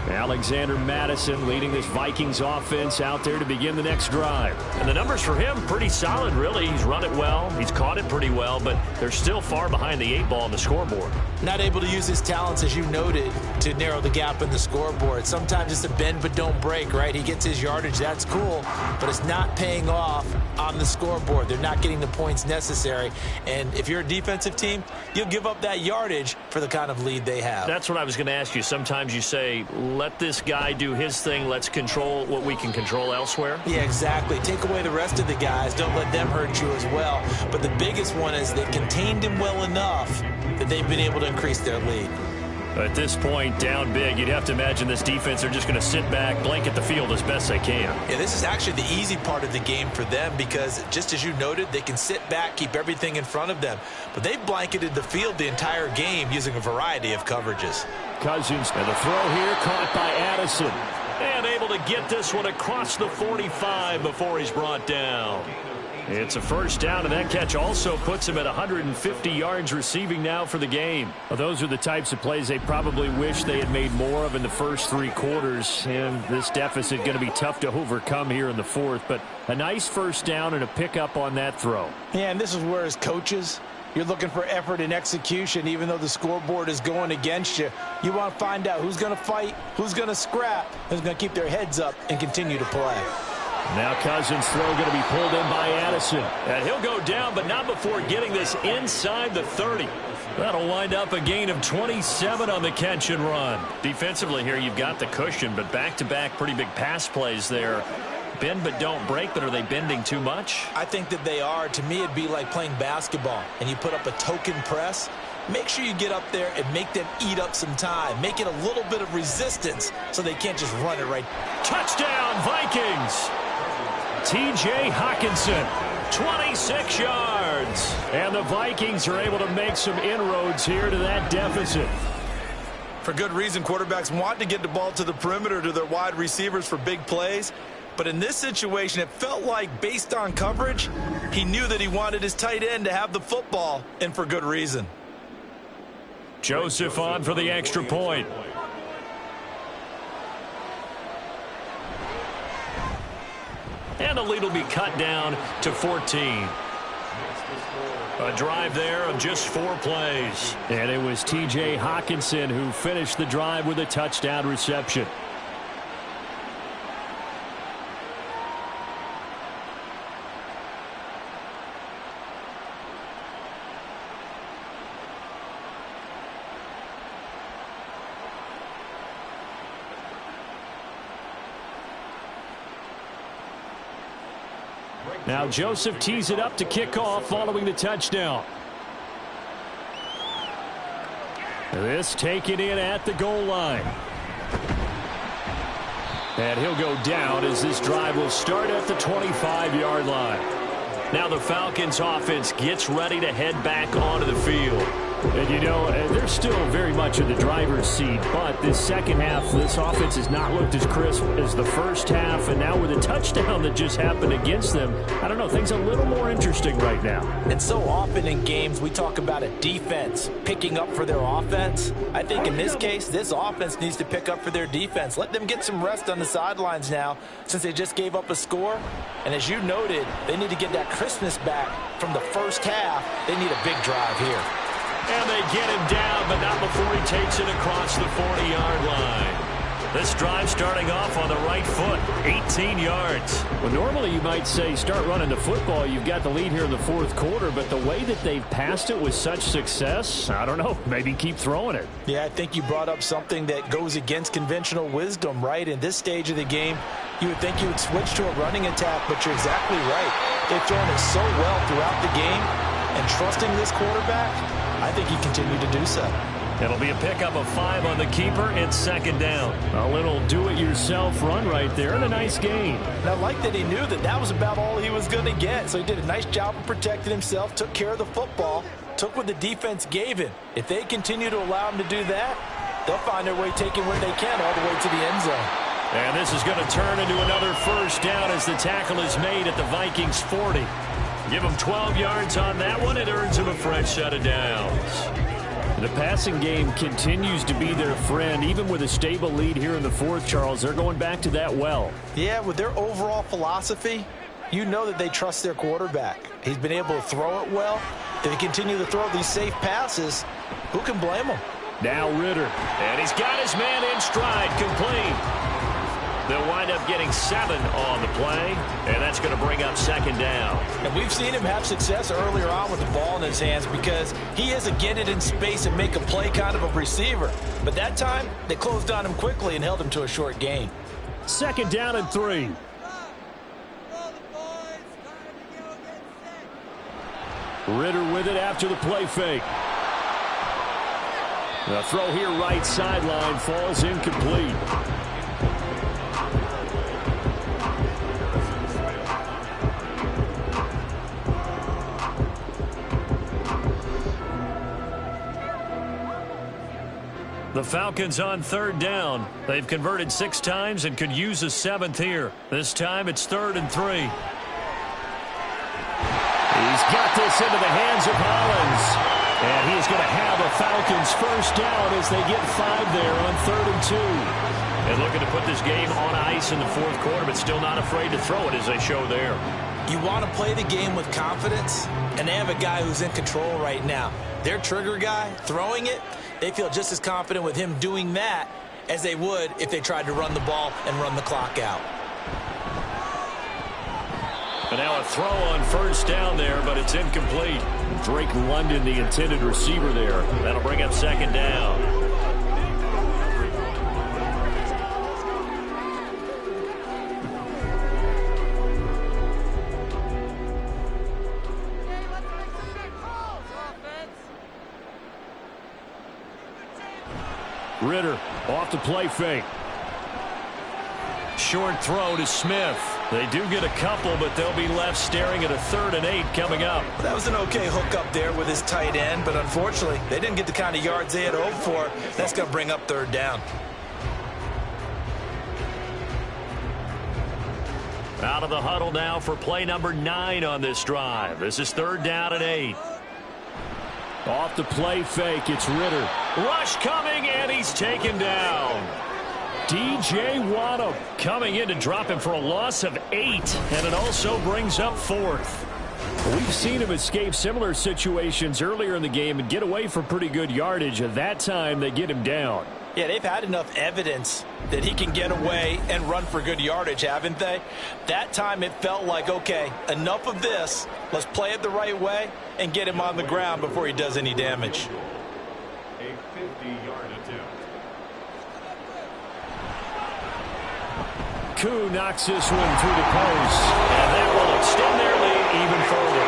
Alexander Madison leading this Vikings offense out there to begin the next drive. And the numbers for him pretty solid, really. He's run it well. He's caught it pretty well, but they're still far behind the 8 ball on the scoreboard. Not able to use his talents, as you noted, to narrow the gap in the scoreboard. Sometimes it's a bend but don't break, right? He gets his yardage. That's cool, but it's not paying off on the scoreboard. They're not getting the points necessary. And if you're a defensive team, you'll give up that yardage for the kind of lead they have. That's what I was going to ask you. Sometimes you say, let this guy do his thing. Let's control what we can control elsewhere? Yeah, exactly. Take away the rest of the guys. Don't let them hurt you as well. But the biggest one is they contained him well enough that they've been able to increase their lead. At this point, down big, you'd have to imagine this defense are just going to sit back, blanket the field as best they can. Yeah, this is actually the easy part of the game for them because, just as you noted, they can sit back, keep everything in front of them. But they blanketed the field the entire game using a variety of coverages. Cousins, and the throw here caught by Addison. And able to get this one across the 45 before he's brought down. It's a first down, and that catch also puts him at 150 yards receiving now for the game. Well, those are the types of plays they probably wish they had made more of in the first 3 quarters. And this deficit going to be tough to overcome here in the fourth. But a nice first down and a pickup on that throw. Yeah, and this is where as coaches, you're looking for effort and execution. Even though the scoreboard is going against you, you want to find out who's going to fight, who's going to scrap, who's going to keep their heads up and continue to play. Now Cousins' throw going to be pulled in by Addison. And he'll go down, but not before getting this inside the 30. That'll wind up a gain of 27 on the catch and run. Defensively here, you've got the cushion, but back-to-back pretty big pass plays there. Bend but don't break, but are they bending too much? I think that they are. To me, it'd be like playing basketball, and you put up a token press. Make sure you get up there and make them eat up some time. Make it a little bit of resistance so they can't just run it right. Touchdown, Vikings! T.J. Hawkinson, 26 yards. And the Vikings are able to make some inroads here to that deficit. For good reason, quarterbacks want to get the ball to the perimeter to their wide receivers for big plays. But in this situation, it felt like, based on coverage, he knew that he wanted his tight end to have the football, and for good reason. Joseph on for the extra point. And the lead will be cut down to 14. A drive there of just 4 plays. And it was T.J. Hawkinson who finished the drive with a touchdown reception. Now Joseph tees it up to kick off following the touchdown. This taken in at the goal line. And he'll go down as this drive will start at the 25-yard line. Now the Falcons offense gets ready to head back onto the field. And you know, they're still very much in the driver's seat, but this second half, this offense has not looked as crisp as the first half, and now with a touchdown that just happened against them, I don't know, things are a little more interesting right now. And so often in games, we talk about a defense picking up for their offense. I think in this case, this offense needs to pick up for their defense. Let them get some rest on the sidelines now, since they just gave up a score. And as you noted, they need to get that crispness back from the first half. They need a big drive here. And they get him down, but not before he takes it across the 40-yard line. This drive starting off on the right foot, 18 yards. Well, normally you might say start running the football. You've got the lead here in the fourth quarter, but the way that they've passed it with such success, I don't know, maybe keep throwing it. Yeah, I think you brought up something that goes against conventional wisdom, right? In this stage of the game, you would think you would switch to a running attack, but you're exactly right. They've thrown it so well throughout the game, and trusting this quarterback, I think he continued to do so. It'll be a pickup of 5 on the keeper and second down. A little do-it-yourself run right there and a nice gain. And I like that he knew that that was about all he was going to get. So he did a nice job of protecting himself, took care of the football, took what the defense gave him. If they continue to allow him to do that, they'll find their way taking what they can all the way to the end zone. And this is going to turn into another first down as the tackle is made at the Vikings 40. Give him 12 yards on that one. It earns him a fresh set of downs. The passing game continues to be their friend. Even with a stable lead here in the fourth, Charles, they're going back to that well. Yeah, with their overall philosophy, you know that they trust their quarterback. He's been able to throw it well. If they continue to throw these safe passes, who can blame them? Now Ritter. And he's got his man in stride, complete. They'll wind up getting 7 on the play, and that's going to bring up second down. And we've seen him have success earlier on with the ball in his hands because he is a get it in space and make a play kind of a receiver. But that time, they closed on him quickly and held him to a short gain. Second down and 3. Ritter with it after the play fake. The throw here right sideline falls incomplete. The Falcons on third down. They've converted 6 times and could use a 7th here. This time it's 3rd and 3. He's got this into the hands of Hollins. And he's going to have a Falcons first down as they get 5 there on 3rd and 2. And looking to put this game on ice in the 4th quarter, but still not afraid to throw it as they show there. You want to play the game with confidence, and they have a guy who's in control right now. Their trigger guy, throwing it, they feel just as confident with him doing that as they would if they tried to run the ball and run the clock out. And now a throw on first down there, but it's incomplete. Drake London, the intended receiver there. That'll bring up second down. Ritter off the play fake. Short throw to Smith. They do get a couple, but they'll be left staring at a 3rd and 8 coming up. That was an okay hook up there with his tight end, but unfortunately, they didn't get the kind of yards they had hoped for. That's going to bring up 3rd down. Out of the huddle now for play number 9 on this drive. This is 3rd down and 8. Off the play fake, it's Ritter. Rush coming, and he's taken down. DJ Waddle coming in to drop him for a loss of 8, and it also brings up 4th. We've seen him escape similar situations earlier in the game and get away from pretty good yardage. At that time, they get him down. Yeah, they've had enough evidence that he can get away and run for good yardage, haven't they? That time it felt like, okay, enough of this. Let's play it the right way and get him on the ground before he does any damage. A 50-yard attempt. Koo knocks this one through the post. And that will extend their lead even further.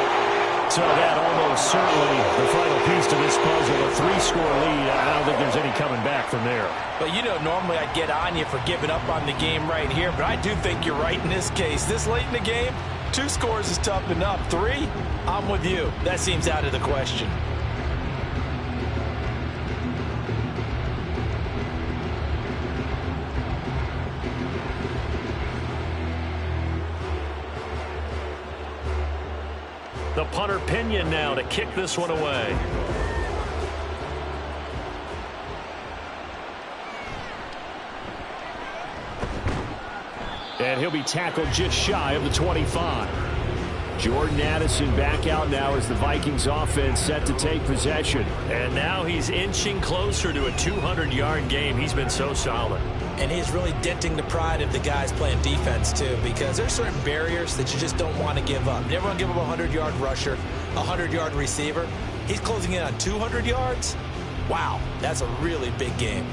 So that almost certainly the final piece to this puzzle, a 3-score lead. I don't think there's any coming back from there. But, you know, normally I'd get on you for giving up on the game right here, but I do think you're right in this case. This late in the game, 2 scores is tough enough. 3, I'm with you. That seems out of the question. The punter Pinion now to kick this one away. And he'll be tackled just shy of the 25. Jordan Addison back out now as the Vikings offense set to take possession. And now he's inching closer to a 200-yard game. He's been so solid. And he's really denting the pride of the guys playing defense, too, because there's certain barriers that you just don't want to give up. You never want to give up a 100-yard rusher, a 100-yard receiver. He's closing in on 200 yards. Wow, that's a really big game.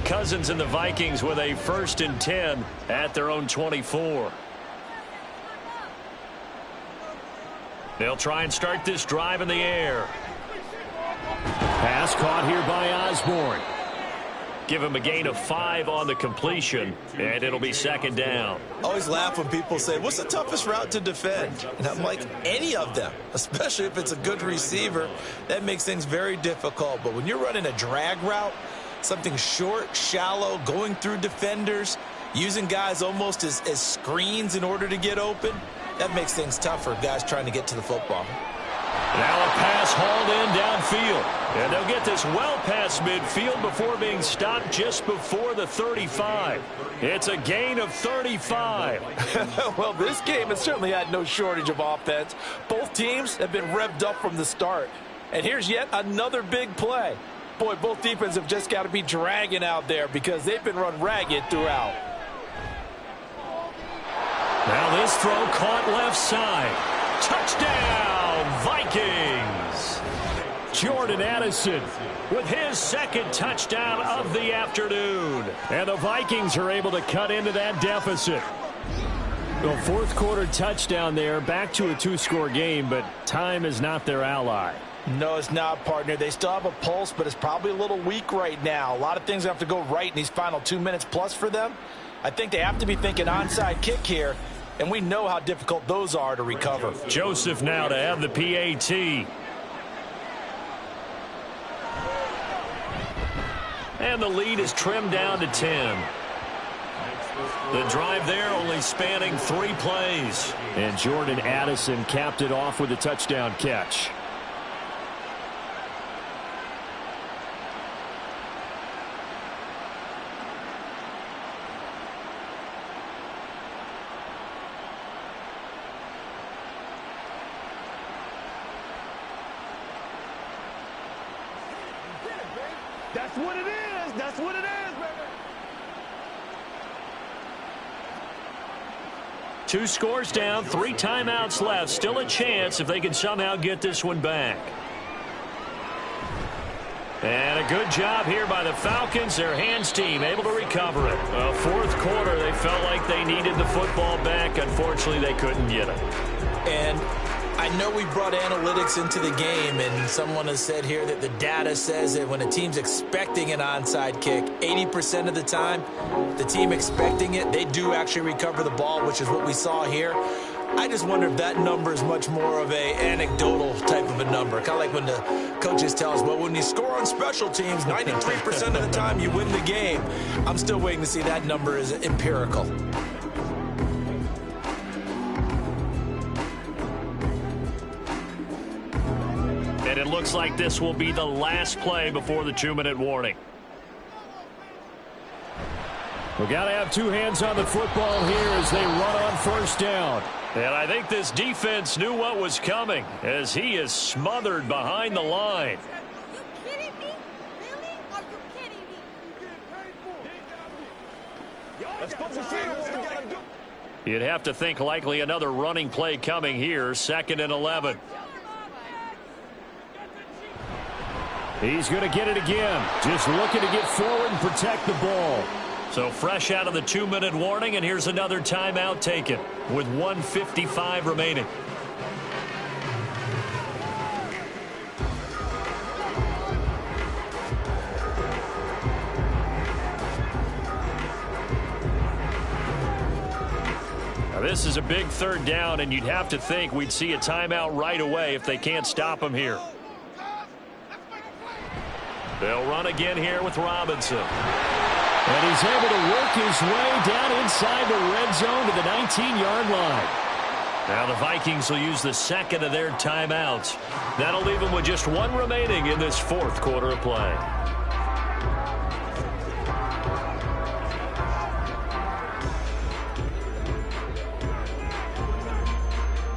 Cousins and the Vikings with a 1st and 10 at their own 24. They'll try and start this drive in the air. Pass caught here by Osborne. Give him a gain of 5 on the completion, and it'll be 2nd down. I always laugh when people say, what's the toughest route to defend? And I'm like, any of them, especially if it's a good receiver. That makes things very difficult. But when you're running a drag route, something short, shallow, going through defenders, using guys almost as screens in order to get open, that makes things tough for guys trying to get to the football. Now a pass hauled in downfield. And they'll get this well past midfield before being stopped just before the 35. It's a gain of 35. Well, this game has certainly had no shortage of offense. Both teams have been revved up from the start. And here's yet another big play. Boy, both defenses have just got to be dragging out there because they've been run ragged throughout. Now this throw caught left side. Touchdown, Vikings. Jordan Addison with his second touchdown of the afternoon. And the Vikings are able to cut into that deficit. The fourth quarter touchdown there, back to a two-score game, but time is not their ally. No, it's not, partner. They still have a pulse, but it's probably a little weak right now. A lot of things have to go right in these final 2 minutes plus for them. I think they have to be thinking onside kick here, and we know how difficult those are to recover. Joseph now to have the PAT. And the lead is trimmed down to 10. The drive there only spanning 3 plays. And Jordan Addison capped it off with a touchdown catch. That's what it is. That's what it is, baby. 2 scores down, 3 timeouts left. Still a chance if they can somehow get this one back. And a good job here by the Falcons. Their hands team able to recover it. Fourth quarter, they felt like they needed the football back. Unfortunately, they couldn't get it. And I know we brought analytics into the game, and someone has said here that the data says that when a team's expecting an onside kick, 80% of the time, the team expecting it, they do actually recover the ball, which is what we saw here. I just wonder if that number is much more of a anecdotal type of a number. Kind of like when the coaches tell us, well, when you score on special teams, 93% of the time you win the game. I'm still waiting to see that number is empirical. And it looks like this will be the last play before the 2-minute warning. We got to have 2 hands on the football here as they run on first down. And I think this defense knew what was coming as he is smothered behind the line. Are you kidding me? Really? Are you kidding me? You'd have to think likely another running play coming here, 2nd and 11. He's going to get it again. Just looking to get forward and protect the ball. So fresh out of the 2-minute warning, and here's another timeout taken with 1:55 remaining. Now this is a big 3rd down, and you'd have to think we'd see a timeout right away if they can't stop him here. They'll run again here with Robinson. And he's able to work his way down inside the red zone to the 19-yard line. Now the Vikings will use the 2nd of their timeouts. That'll leave them with just 1 remaining in this 4th quarter of play.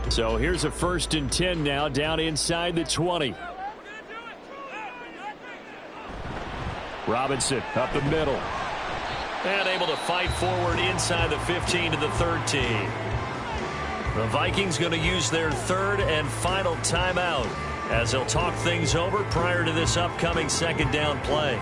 So here's a 1st and 10 now down inside the 20. Robinson up the middle. And able to fight forward inside the 15 to the 13. The Vikings going to use their 3rd and final timeout as they'll talk things over prior to this upcoming 2nd down play.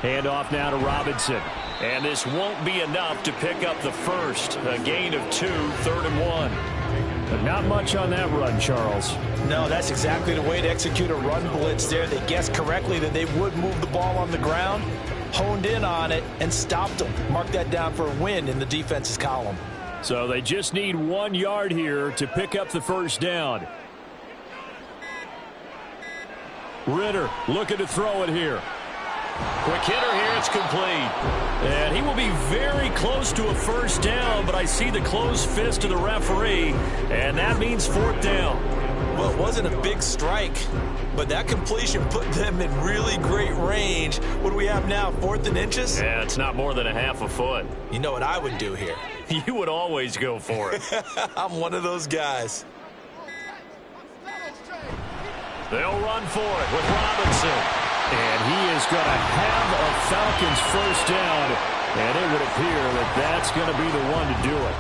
Hand off now to Robinson. And this won't be enough to pick up the first. A gain of 2, 3rd and 1. But not much on that run, Charles. No, that's exactly the way to execute a run blitz there. They guessed correctly that they would move the ball on the ground, honed in on it, and stopped them. Mark that down for a win in the defense's column. So they just need 1 yard here to pick up the first down. Ritter looking to throw it here. Quick hitter here, it's complete. And he will be very close to a first down, but I see the closed fist of the referee, and that means 4th down. Well, it wasn't a big strike, but that completion put them in really great range. What do we have now, 4th and inches? Yeah, it's not more than a half a foot. You know what I would do here? You would always go for it. I'm one of those guys. They'll run for it with Robinson. And he is going to have a Falcons first down. And it would appear that that's going to be the one to do it.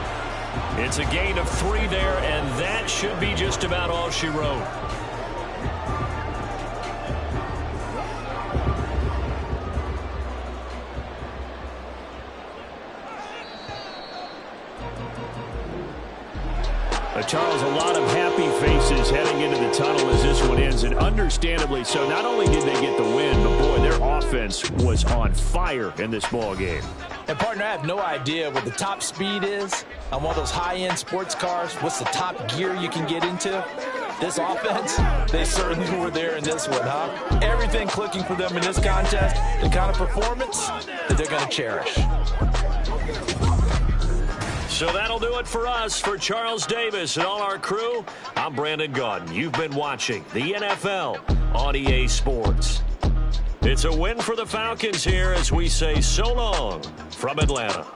It's a gain of 3 there, and that should be just about all she wrote. Charles, a lot of happy faces heading into the tunnel as this one ends, and understandably so. Not only did they get the win, but boy, their offense was on fire in this ball game. And partner, I have no idea what the top speed is on one of those high-end sports cars. What's the top gear you can get into? This offense, they certainly were there in this one, huh? Everything clicking for them in this contest, the kind of performance that they're going to cherish. So that'll do it for us. For Charles Davis and all our crew, I'm Brandon Gaudin. You've been watching the NFL on EA Sports. It's a win for the Falcons here as we say so long from Atlanta.